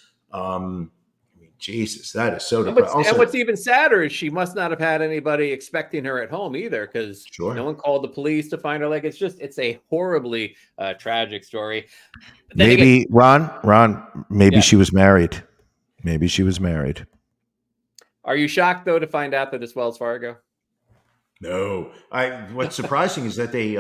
Jesus, that is so depressing. And what's even sadder is she must not have had anybody expecting her at home either, because no one called the police to find her. Like it's a horribly tragic story. Maybe Ron, maybe she was married. Maybe she was married. Are you shocked though to find out that it's Wells Fargo? No, what's surprising is that they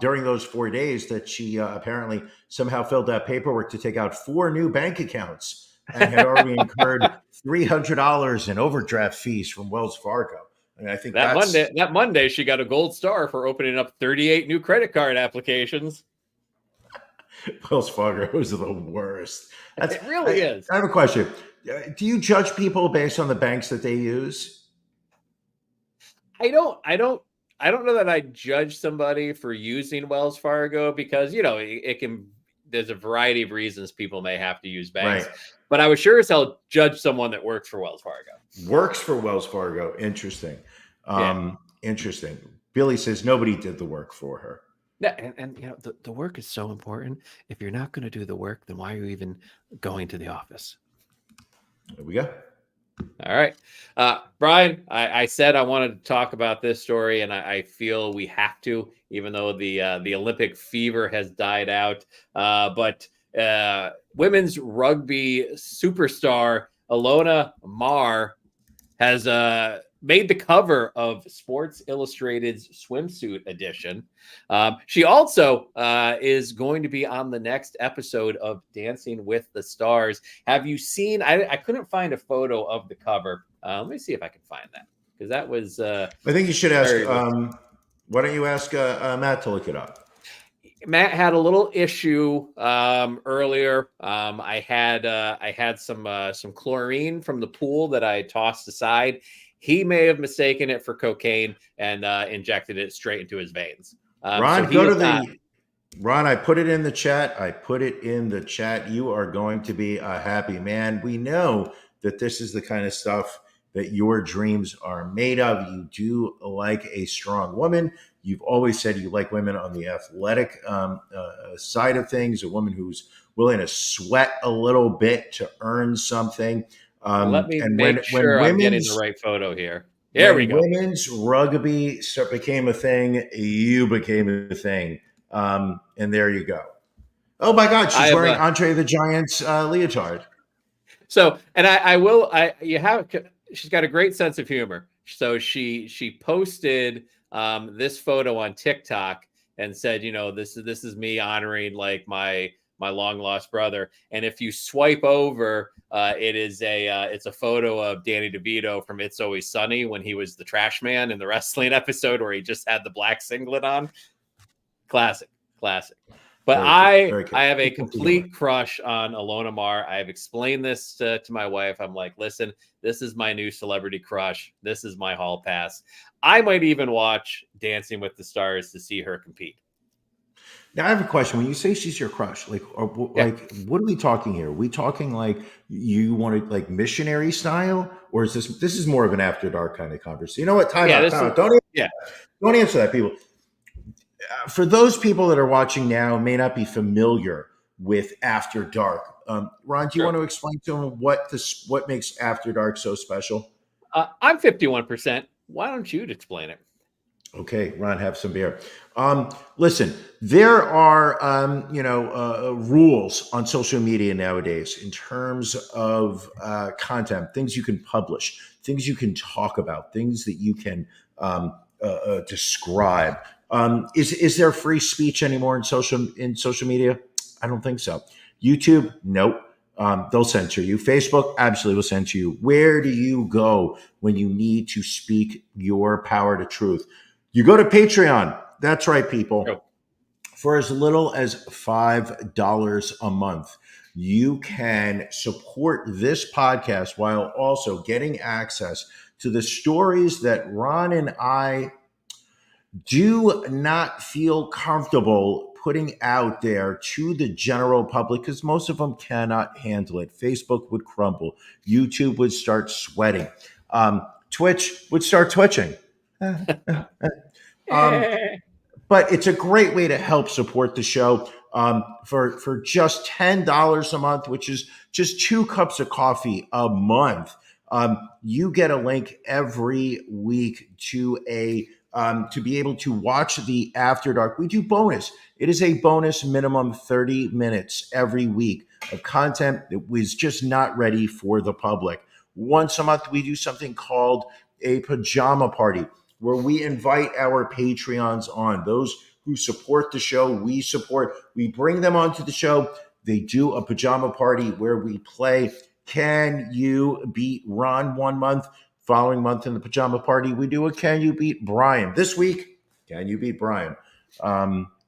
during those 4 days that she apparently somehow filled out paperwork to take out 4 new bank accounts and had already incurred $300 in overdraft fees from Wells Fargo. And I think that Monday she got a gold star for opening up 38 new credit card applications. Wells Fargo is the worst. It really is. I have a question. Do you judge people based on the banks that they use? I don't know that I judge somebody for using Wells Fargo because, there's a variety of reasons people may have to use banks, right. But I would sure as hell judge someone that works for Wells Fargo. Works for Wells Fargo. Interesting. Interesting. Billy says nobody did the work for her. Yeah, and the work is so important. If you're not going to do the work, then why are you even going to the office? There we go. All right. Brian, I said I wanted to talk about this story, and I feel we have to, even though the Olympic fever has died out. But women's rugby superstar Ilona Maher has made the cover of Sports Illustrated's swimsuit edition. She also is going to be on the next episode of Dancing with the Stars. Have you seen? I couldn't find a photo of the cover. Let me see if I can find that, because that was. I think you should ask. Why don't you ask Matt to look it up? Matt had a little issue earlier. I had some chlorine from the pool that I tossed aside. He may have mistaken it for cocaine and injected it straight into his veins. Ron, Ron, I put it in the chat. You are going to be a happy man. We know that this is the kind of stuff that your dreams are made of. You do like a strong woman. You've always said you like women on the athletic side of things, a woman who's willing to sweat a little bit to earn something. Let me make sure I'm getting the right photo here. There we go. Women's rugby became a thing. You became a thing. And there you go. Oh my God, she's wearing Andre the Giant's leotard. So, and she's got a great sense of humor. So she posted this photo on TikTok and said, this is me honoring like my my long lost brother. And if you swipe over, it's a photo of Danny DeVito from It's Always Sunny when he was the trash man in the wrestling episode where he just had the black singlet on. Classic. But Very good. I have a complete crush on Ilona Maher. I have explained this to my wife. I'm like, listen, this is my new celebrity crush. This is my hall pass. I might even watch Dancing with the Stars to see her compete. Now I have a question. When you say she's your crush, like what are we talking here? Are we talking like you want it like missionary style, or is this is more of an after dark kind of conversation? You know what? Time out. Don't answer that, people. For those people that are watching now, may not be familiar with After Dark. Ron, do you want to explain to them what makes After Dark so special? I'm 51%. Why don't you explain it? Okay, Ron, have some beer. Listen, there are rules on social media nowadays in terms of content, things you can publish, things you can talk about, things that you can describe. Is there free speech anymore in social media? I don't think so. YouTube, nope. They'll censor you. Facebook, absolutely will censor you. Where do you go when you need to speak your power to truth? You go to Patreon. That's right, people. Yep. For as little as $5 a month, you can support this podcast while also getting access to the stories that Ron and I do not feel comfortable putting out there to the general public because most of them cannot handle it. Facebook would crumble. YouTube would start sweating. Twitch would start twitching. But it's a great way to help support the show for just $10 a month, which is just 2 cups of coffee a month. You get a link every week to be able to watch the After Dark. We do bonus. It is a bonus minimum 30 minutes every week of content that was just not ready for the public. Once a month, we do something called a pajama party where we invite our Patreons on. Those who support the show, we bring them onto the show. They do a pajama party where we play Can You Beat Ron one month? Following month in the pajama party, we do a Can You Beat Brian? This week, Can You Beat Brian?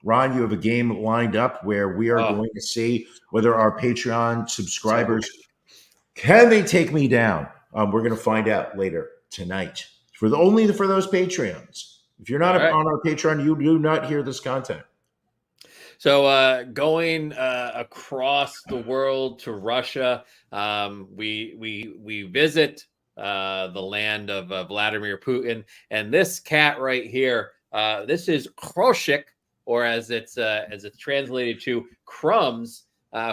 Ron, you have a game lined up where we are going to see whether our Patreon subscribers, can they take me down? We're going to find out later tonight. Only for those Patreons. If you're not on our Patreon, you do not hear this content. So going across the world to Russia, we visit the land of Vladimir Putin, and this cat right here, this is Kroshik, or as it's translated to, Crumbs,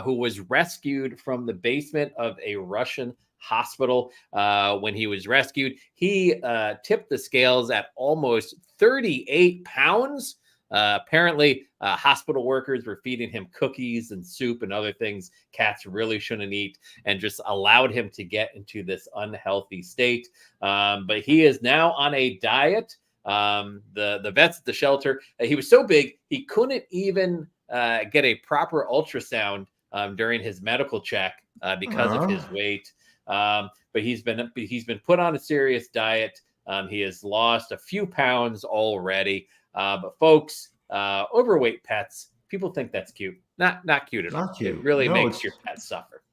who was rescued from the basement of a Russian hospital. When he was rescued, he tipped the scales at almost 38 pounds. Apparently, hospital workers were feeding him cookies and soup and other things cats really shouldn't eat, and just allowed him to get into this unhealthy state. But he is now on a diet. The vets at the shelter, he was so big he couldn't even get a proper ultrasound during his medical check because of his weight. But he's been put on a serious diet. He has lost a few pounds already. But folks, overweight pets, people think that's cute. Not cute at all. Cute. It really makes your pet suffer.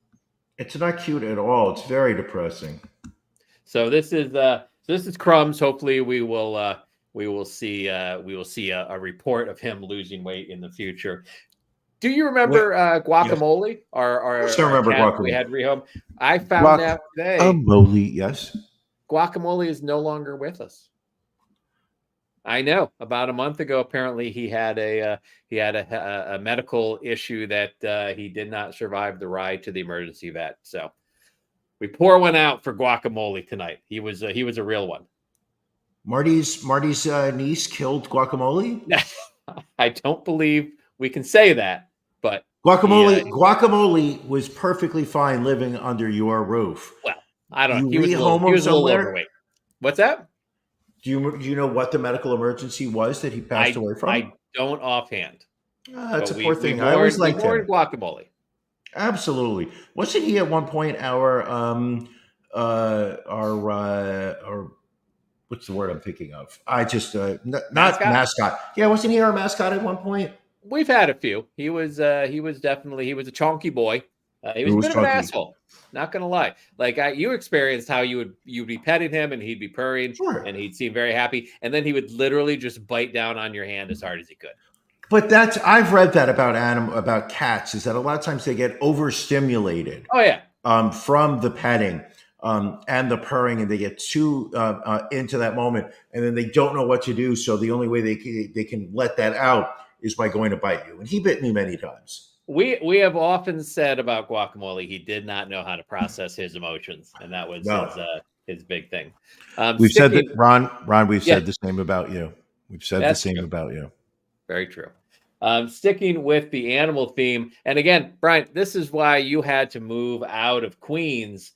It's not cute at all. It's very depressing. So this is Crumbs. Hopefully we will see a report of him losing weight in the future. Do you remember Guacamole? Yes. Our remember cat Guacamole. We had rehome. I found out today. Guacamole, yes. Guacamole is no longer with us. I know. About a month ago, apparently he had a medical issue that he did not survive the ride to the emergency vet. So we pour one out for Guacamole tonight. He was a real one. Marty's niece killed Guacamole? I don't believe we can say that, but Guacamole was perfectly fine living under your roof. Well, I don't know. He was a little overweight. What's that? Do you know what the medical emergency was that he passed away from? I don't offhand. That's a But poor thing. I always we liked mourn him. guacamole. Absolutely. Wasn't he at one point our what's the word I'm thinking of? I just not Mascot? mascot. Yeah, wasn't he our mascot at one point? We've had a few. He was definitely, he was a chonky boy. He It was a was bit of an chunky. asshole. Not gonna lie. Like you experienced how you'd be petting him and he'd be purring Sure. and he'd seem very happy, and then he would literally just bite down on your hand as hard as he could. But that's I've read that about cats is that a lot of times they get overstimulated Oh yeah. from the petting and the purring, and they get too into that moment, and then they don't know what to do. So the only way they can let that out is by going to bite you. And he bit me many times. We have often said about guacamole, he did not know how to process his emotions, and that was his big thing. We've said that, Ron. We've Yeah. said the same about you. We've said That's the same true. about you. Very true. Sticking with the animal theme, and again, Brian, this is why you had to move out of Queens.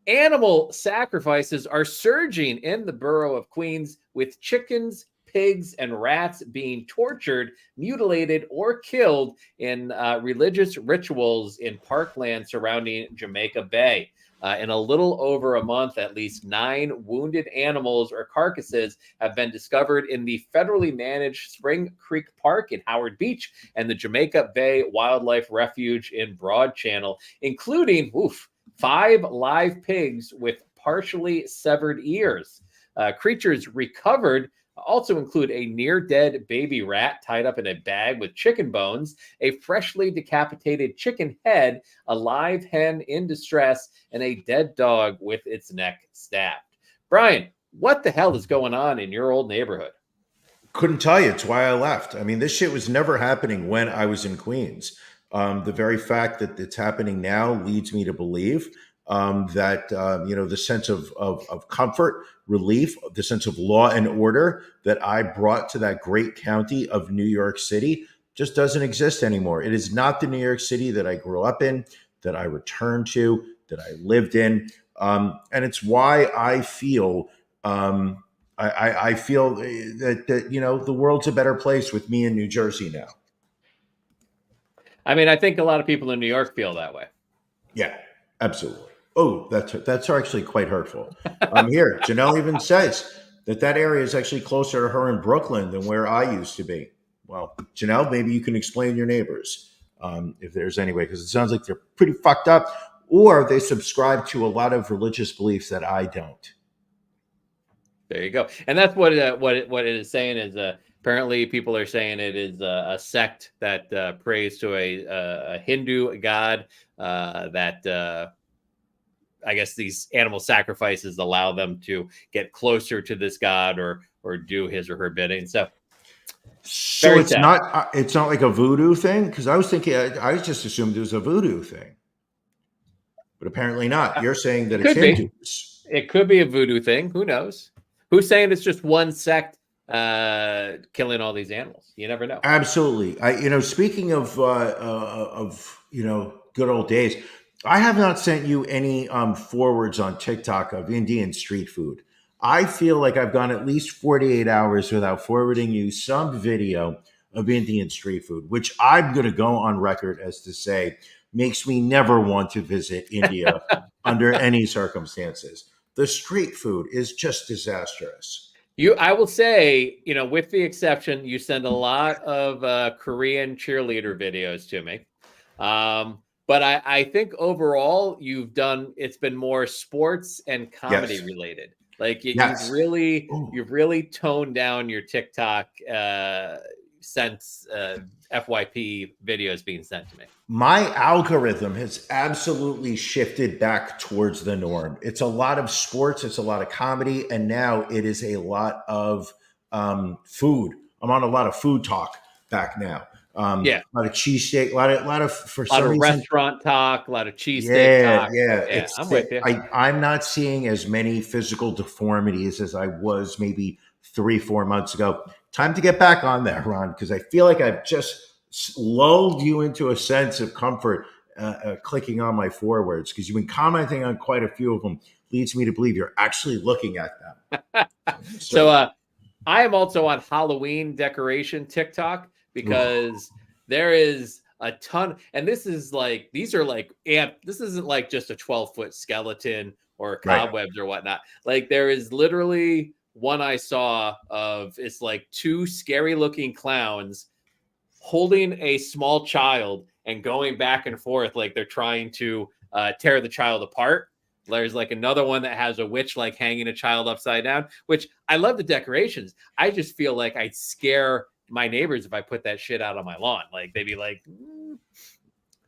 Animal sacrifices are surging in the borough of Queens, with chickens, pigs, and rats being tortured, mutilated, or killed in religious rituals in parkland surrounding Jamaica Bay. In a little over a month, at least 9 wounded animals or carcasses have been discovered in the federally managed Spring Creek Park in Howard Beach and the Jamaica Bay Wildlife Refuge in Broad Channel, including 5 live pigs with partially severed ears. Creatures recovered also include a near-dead baby rat tied up in a bag with chicken bones, a freshly decapitated chicken head, a live hen in distress, and a dead dog with its neck stabbed. Brian, what the hell is going on in your old neighborhood? Couldn't tell you. It's why I left. I mean, this shit was never happening when I was in Queens. The very fact that it's happening now leads me to believe that the sense of comfort, relief, the sense of law and order that I brought to that great county of New York City just doesn't exist anymore. It is not the New York City that I grew up in, that I returned to, that I lived in, and it's why I feel. I feel that the world's a better place with me in New Jersey now. I mean, I think a lot of people in New York feel that way. Yeah, absolutely. Oh, that's actually quite hurtful. Here, Janelle even says that area is actually closer to her in Brooklyn than where I used to be. Well, Janelle, maybe you can explain your neighbors if there's any way, because it sounds like they're pretty fucked up, or they subscribe to a lot of religious beliefs that I don't. There you go, and that's what it is saying is apparently people are saying it is a sect that prays to a Hindu god that. I guess these animal sacrifices allow them to get closer to this god or do his or her bidding. So it's sad. Not like a voodoo thing, because I was thinking I just assumed it was a voodoo thing, but apparently not. You're saying that it's Hindus. It could be a voodoo thing. Who knows? Who's saying it's just one sect killing all these animals? You never know. Absolutely. Speaking of good old days. I have not sent you any forwards on TikTok of Indian street food. I feel like I've gone at least 48 hours without forwarding you some video of Indian street food, which I'm going to go on record as to say makes me never want to visit India under any circumstances. The street food is just disastrous. I will say, with the exception, you send a lot of Korean cheerleader videos to me. But I think overall it's been more sports and comedy related. Like you've really toned down your TikTok since FYP videos being sent to me. My algorithm has absolutely shifted back towards the norm. It's a lot of sports, it's a lot of comedy, and now it is a lot of food. I'm on a lot of food talk back now. A lot of cheesesteak, a lot of for some reason, restaurant talk, a lot of cheesesteak talk. Yeah, I'm with you. I'm not seeing as many physical deformities as I was maybe 3-4 months ago. Time to get back on there, Ron, because I feel like I've just lulled you into a sense of comfort clicking on my forwards, because you've been commenting on quite a few of them. Leads me to believe you're actually looking at them. So I am also on Halloween decoration TikTok, because there is a ton, and this is like, these are like this isn't like just a 12-foot skeleton or cobwebs or whatnot. Like, there is literally one I saw of, it's like two scary looking clowns holding a small child and going back and forth like they're trying to tear the child apart. There's like another one that has a witch like hanging a child upside down, which I love the decorations. I just feel like I'd scare my neighbors if I put that shit out on my lawn. Like, they'd be like,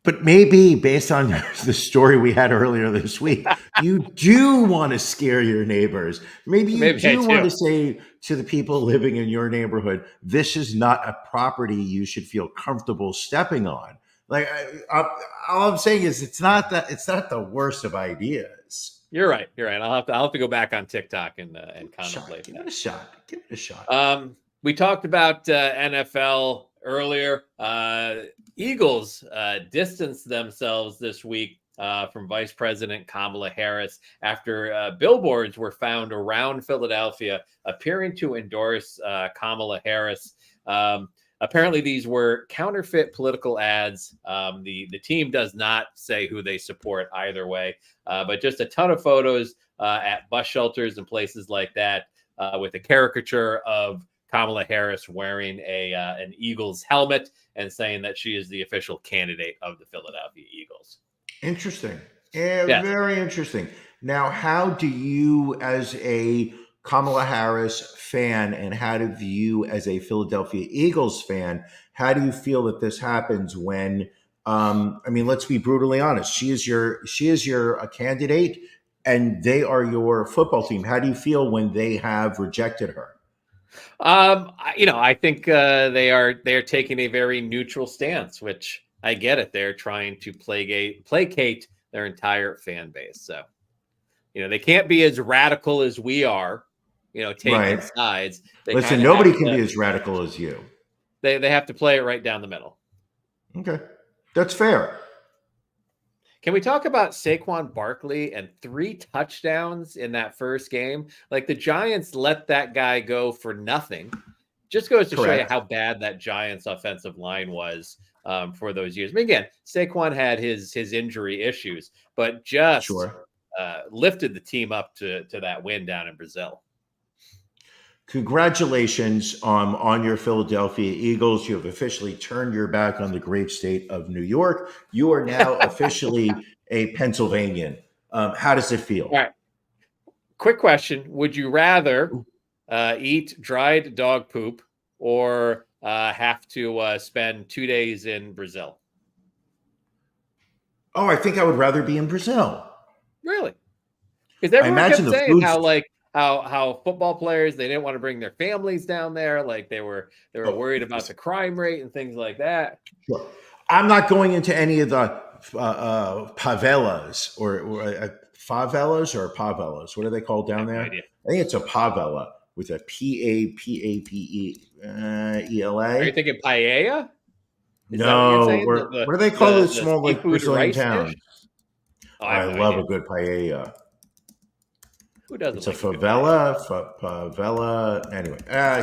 But maybe based on the story we had earlier this week, you do want to scare your neighbors. Maybe you do want to say to the people living in your neighborhood, this is not a property you should feel comfortable stepping on. Like, all I'm saying is it's not the worst of ideas. You're right. I'll have to go back on TikTok and contemplate. Give it a shot. We talked about NFL earlier. Eagles distanced themselves this week from Vice President Kamala Harris after billboards were found around Philadelphia appearing to endorse Kamala Harris. Apparently, these were counterfeit political ads. The team does not say who they support either way, but just a ton of photos at bus shelters and places like that with a caricature of Kamala Harris wearing an Eagles helmet and saying that she is the official candidate of the Philadelphia Eagles. Interesting. Yeah. Very interesting. Now, how do you, as a Kamala Harris fan, and how do you, as a Philadelphia Eagles fan, how do you feel that this happens when, let's be brutally honest, she is your candidate and they are your football team. How do you feel when they have rejected her? I think they're taking a very neutral stance, which I get it. They're trying to placate their entire fan base. So, they can't be as radical as we are, taking sides. Listen, nobody can be as radical as you. They have to play it right down the middle. Okay. That's fair. Can we talk about Saquon Barkley and 3 touchdowns in that first game? Like, the Giants let that guy go for nothing. Just goes to show you how bad that Giants offensive line was for those years. I mean, again, Saquon had his injury issues, but just lifted the team up to that win down in Brazil. Congratulations on your Philadelphia Eagles. You have officially turned your back on the great state of New York. You are now officially a Pennsylvanian. How does it feel? All right. Quick question. Would you rather eat dried dog poop or have to spend 2 days in Brazil? Oh, I think I would rather be in Brazil. Really? Because everyone kept saying how football players, they didn't want to bring their families down there. Like, they were worried about the crime rate and things like that. Sure. I'm not going into any of the favelas or favelas or pavelas. What are they called down there? I think it's a favela with a P-A-P-A-P-E-E-L-A. Are you thinking paella? No. What do they call those small like Brazilian towns? Oh, I love a good paella. Who doesn't? It's a favela. Anyway,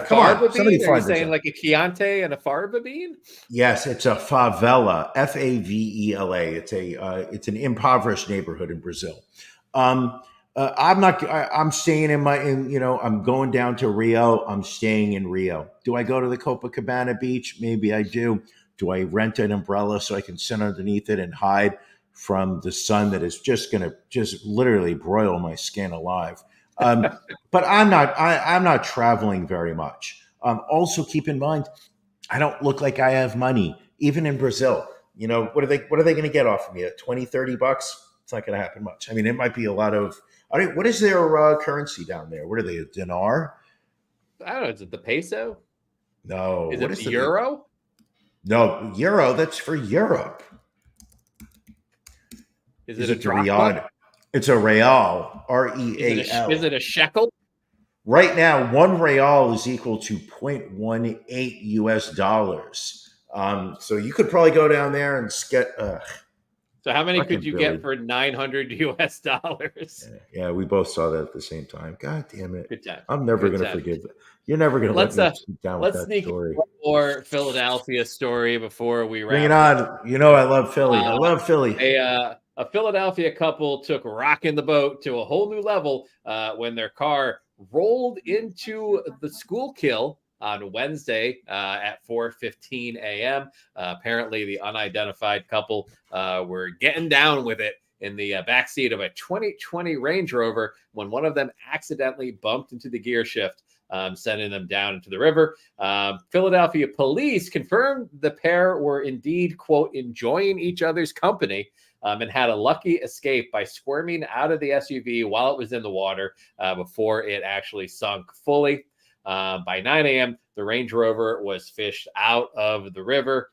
come on. Somebody find this. Are you saying like a Chianti and a farba bean? Yes, it's a favela. Favela. It's an impoverished neighborhood in Brazil. I'm staying I'm going down to Rio. I'm staying in Rio. Do I go to the Copacabana beach? Maybe I do. Do I rent an umbrella so I can sit underneath it and hide from the sun that is just going to literally broil my skin alive? But I'm not traveling very much. Also keep in mind, I don't look like I have money, even in Brazil. What are they going to get off of me at $20, $30? It's not going to happen much. I mean, it might be a lot of, what is their currency down there? What are they, a dinar? I don't know. Is it the peso? No. Is it the euro? No, euro. That's for Europe. Is it a drachma? It's a real, R-E-A-L. Is it a shekel? Right now, 1 real is equal to 0.18 US dollars. So you could probably go down there and So how many Fucking could you Billy. get for $900 US? Yeah, we both saw that at the same time. God damn it. Good time. I'm never Good going to time. forgive it. You're never going to let Let's me sit down with let's that sneak story. one more Philadelphia story before we Bring wrap it on. You know I love Philly. I love Philly. A Philadelphia couple took rocking the boat to a whole new level when their car rolled into the Schuylkill on Wednesday at 4:15 a.m. Apparently, the unidentified couple were getting down with it in the backseat of a 2020 Range Rover when one of them accidentally bumped into the gear shift, sending them down into the river. Philadelphia police confirmed the pair were indeed, quote, enjoying each other's company and had a lucky escape by squirming out of the SUV while it was in the water before it actually sunk fully. By 9 a.m., the Range Rover was fished out of the river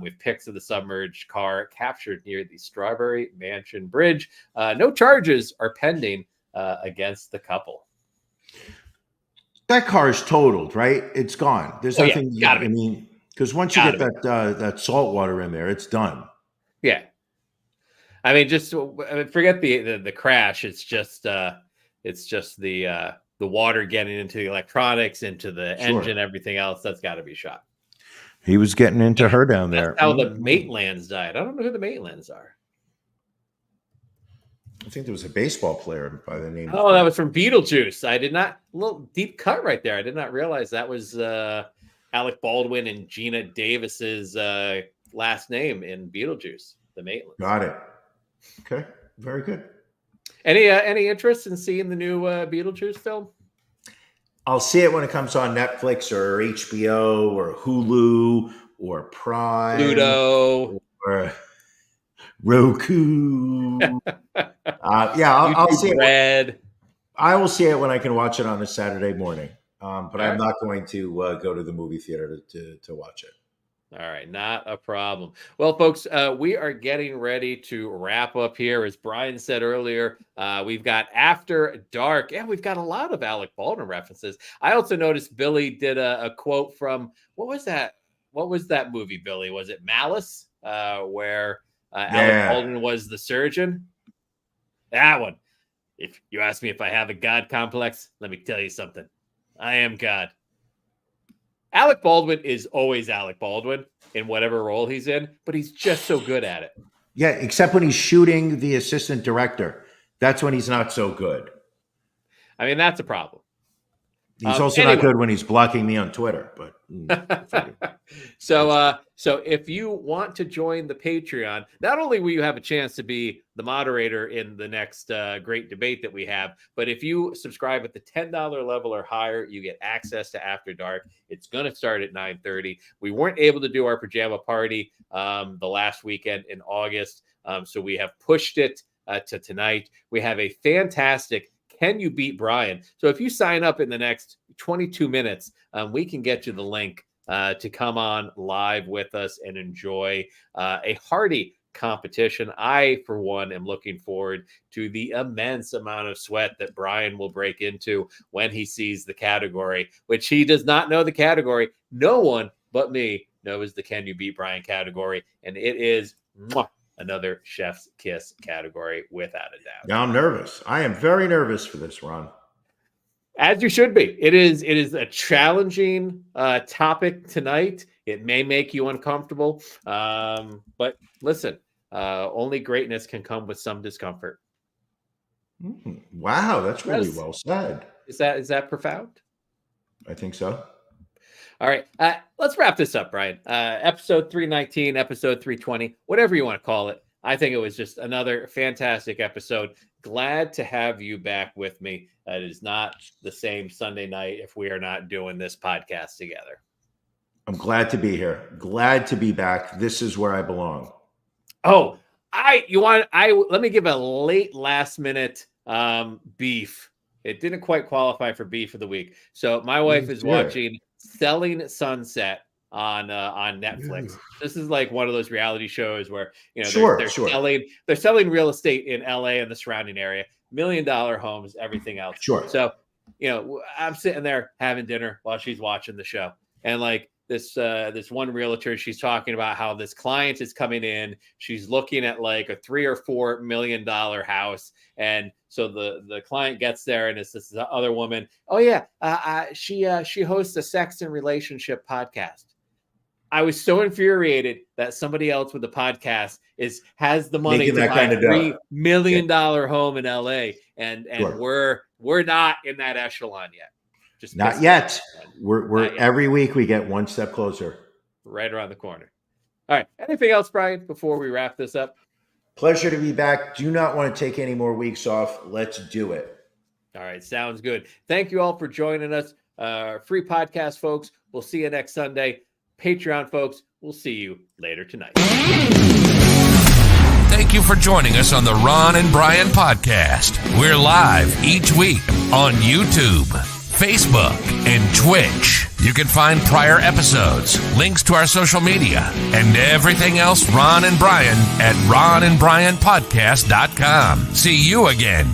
with pics of the submerged car captured near the Strawberry Mansion Bridge. No charges are pending against the couple. That car's totaled, right? It's gone. There's nothing. Yeah, gotta be. I mean, because once you get that salt water in there, it's done. Yeah. I mean, just forget the crash. It's just the water getting into the electronics, into the engine, everything else. That's got to be shot. He was getting into her down there. That's how the Maitlands died. I don't know who the Maitlands are. I think there was a baseball player by the name. Oh, that was from Beetlejuice. I did not. A little deep cut right there. I did not realize that was Alec Baldwin and Gina Davis's last name in Beetlejuice. The Maitlands. Got it. Okay, very good. Any interest in seeing the new Beetlejuice film? I'll see it when it comes on Netflix or HBO or Hulu or Prime, Pluto, or Roku. I'll see it. I will see it when I can watch it on a Saturday morning. But I'm not going to go to the movie theater to watch it. All right, not a problem. Well, folks, we are getting ready to wrap up here. As Brian said earlier, we've got After Dark, and we've got a lot of Alec Baldwin references. I also noticed Billy did a quote from, what was that? What was that movie, Billy? Was it Malice, where Alec Baldwin was the surgeon? That one. If you ask me if I have a God complex, let me tell you something. I am God. Alec Baldwin is always Alec Baldwin in whatever role he's in, but he's just so good at it. Yeah, except when he's shooting the assistant director. That's when he's not so good. I mean, that's a problem. He's also not good when he's blocking me on Twitter. But so if you want to join the Patreon, not only will you have a chance to be the moderator in the next great debate that we have, but if you subscribe at the $10 level or higher, you get access to After Dark. It's going to start at 9:30. We weren't able to do our pajama party the last weekend in August, so we have pushed it to tonight. We have a fantastic Can You Beat Brian? So if you sign up in the next 22 minutes, we can get you the link to come on live with us and enjoy a hearty competition. I, for one, am looking forward to the immense amount of sweat that Brian will break into when he sees the category, which he does not know the category. No one but me knows the Can You Beat Brian category, and it is another chef's kiss category without a doubt. Now I'm nervous. I am very nervous for this, Ron. As you should be. It is a challenging topic tonight. It may make you uncomfortable, but listen, only greatness can come with some discomfort. Wow, that's really well said. Is that profound? I think so. All right, let's wrap this up, Brian. Episode 319, episode 320, whatever you want to call it. I think it was just another fantastic episode. Glad to have you back with me. It is not the same Sunday night if we are not doing this podcast together. I'm glad to be here. Glad to be back. This is where I belong. Oh, let me give a last minute beef. It didn't quite qualify for beef of the week. So my wife is watching Selling Sunset on Netflix. Yeah. This is like one of those reality shows where they're selling real estate in LA and the surrounding area, $1 million homes, everything else. Sure. So, I'm sitting there having dinner while she's watching the show, and like this one realtor. She's talking about how this client is coming in. She's looking at like a $3 or $4 million house, and so the client gets there, and it's this other woman. Oh yeah, she hosts a sex and relationship podcast. I was so infuriated that somebody else with the podcast has the money to buy a $3 million home in LA, and sure. we're not in that echelon yet. Just not yet. We're every week we get one step closer. Right around the corner. All right. Anything else, Brian, before we wrap this up? Pleasure to be back. Do not want to take any more weeks off. Let's do it. All right. Sounds good. Thank you all for joining us. Free podcast, folks. We'll see you next Sunday. Patreon, folks. We'll see you later tonight. Thank you for joining us on the Ron and Brian podcast. We're live each week on YouTube, Facebook, and Twitch. You can find prior episodes, links to our social media, and everything else Ron and Brian at ronandbrianpodcast.com. See you again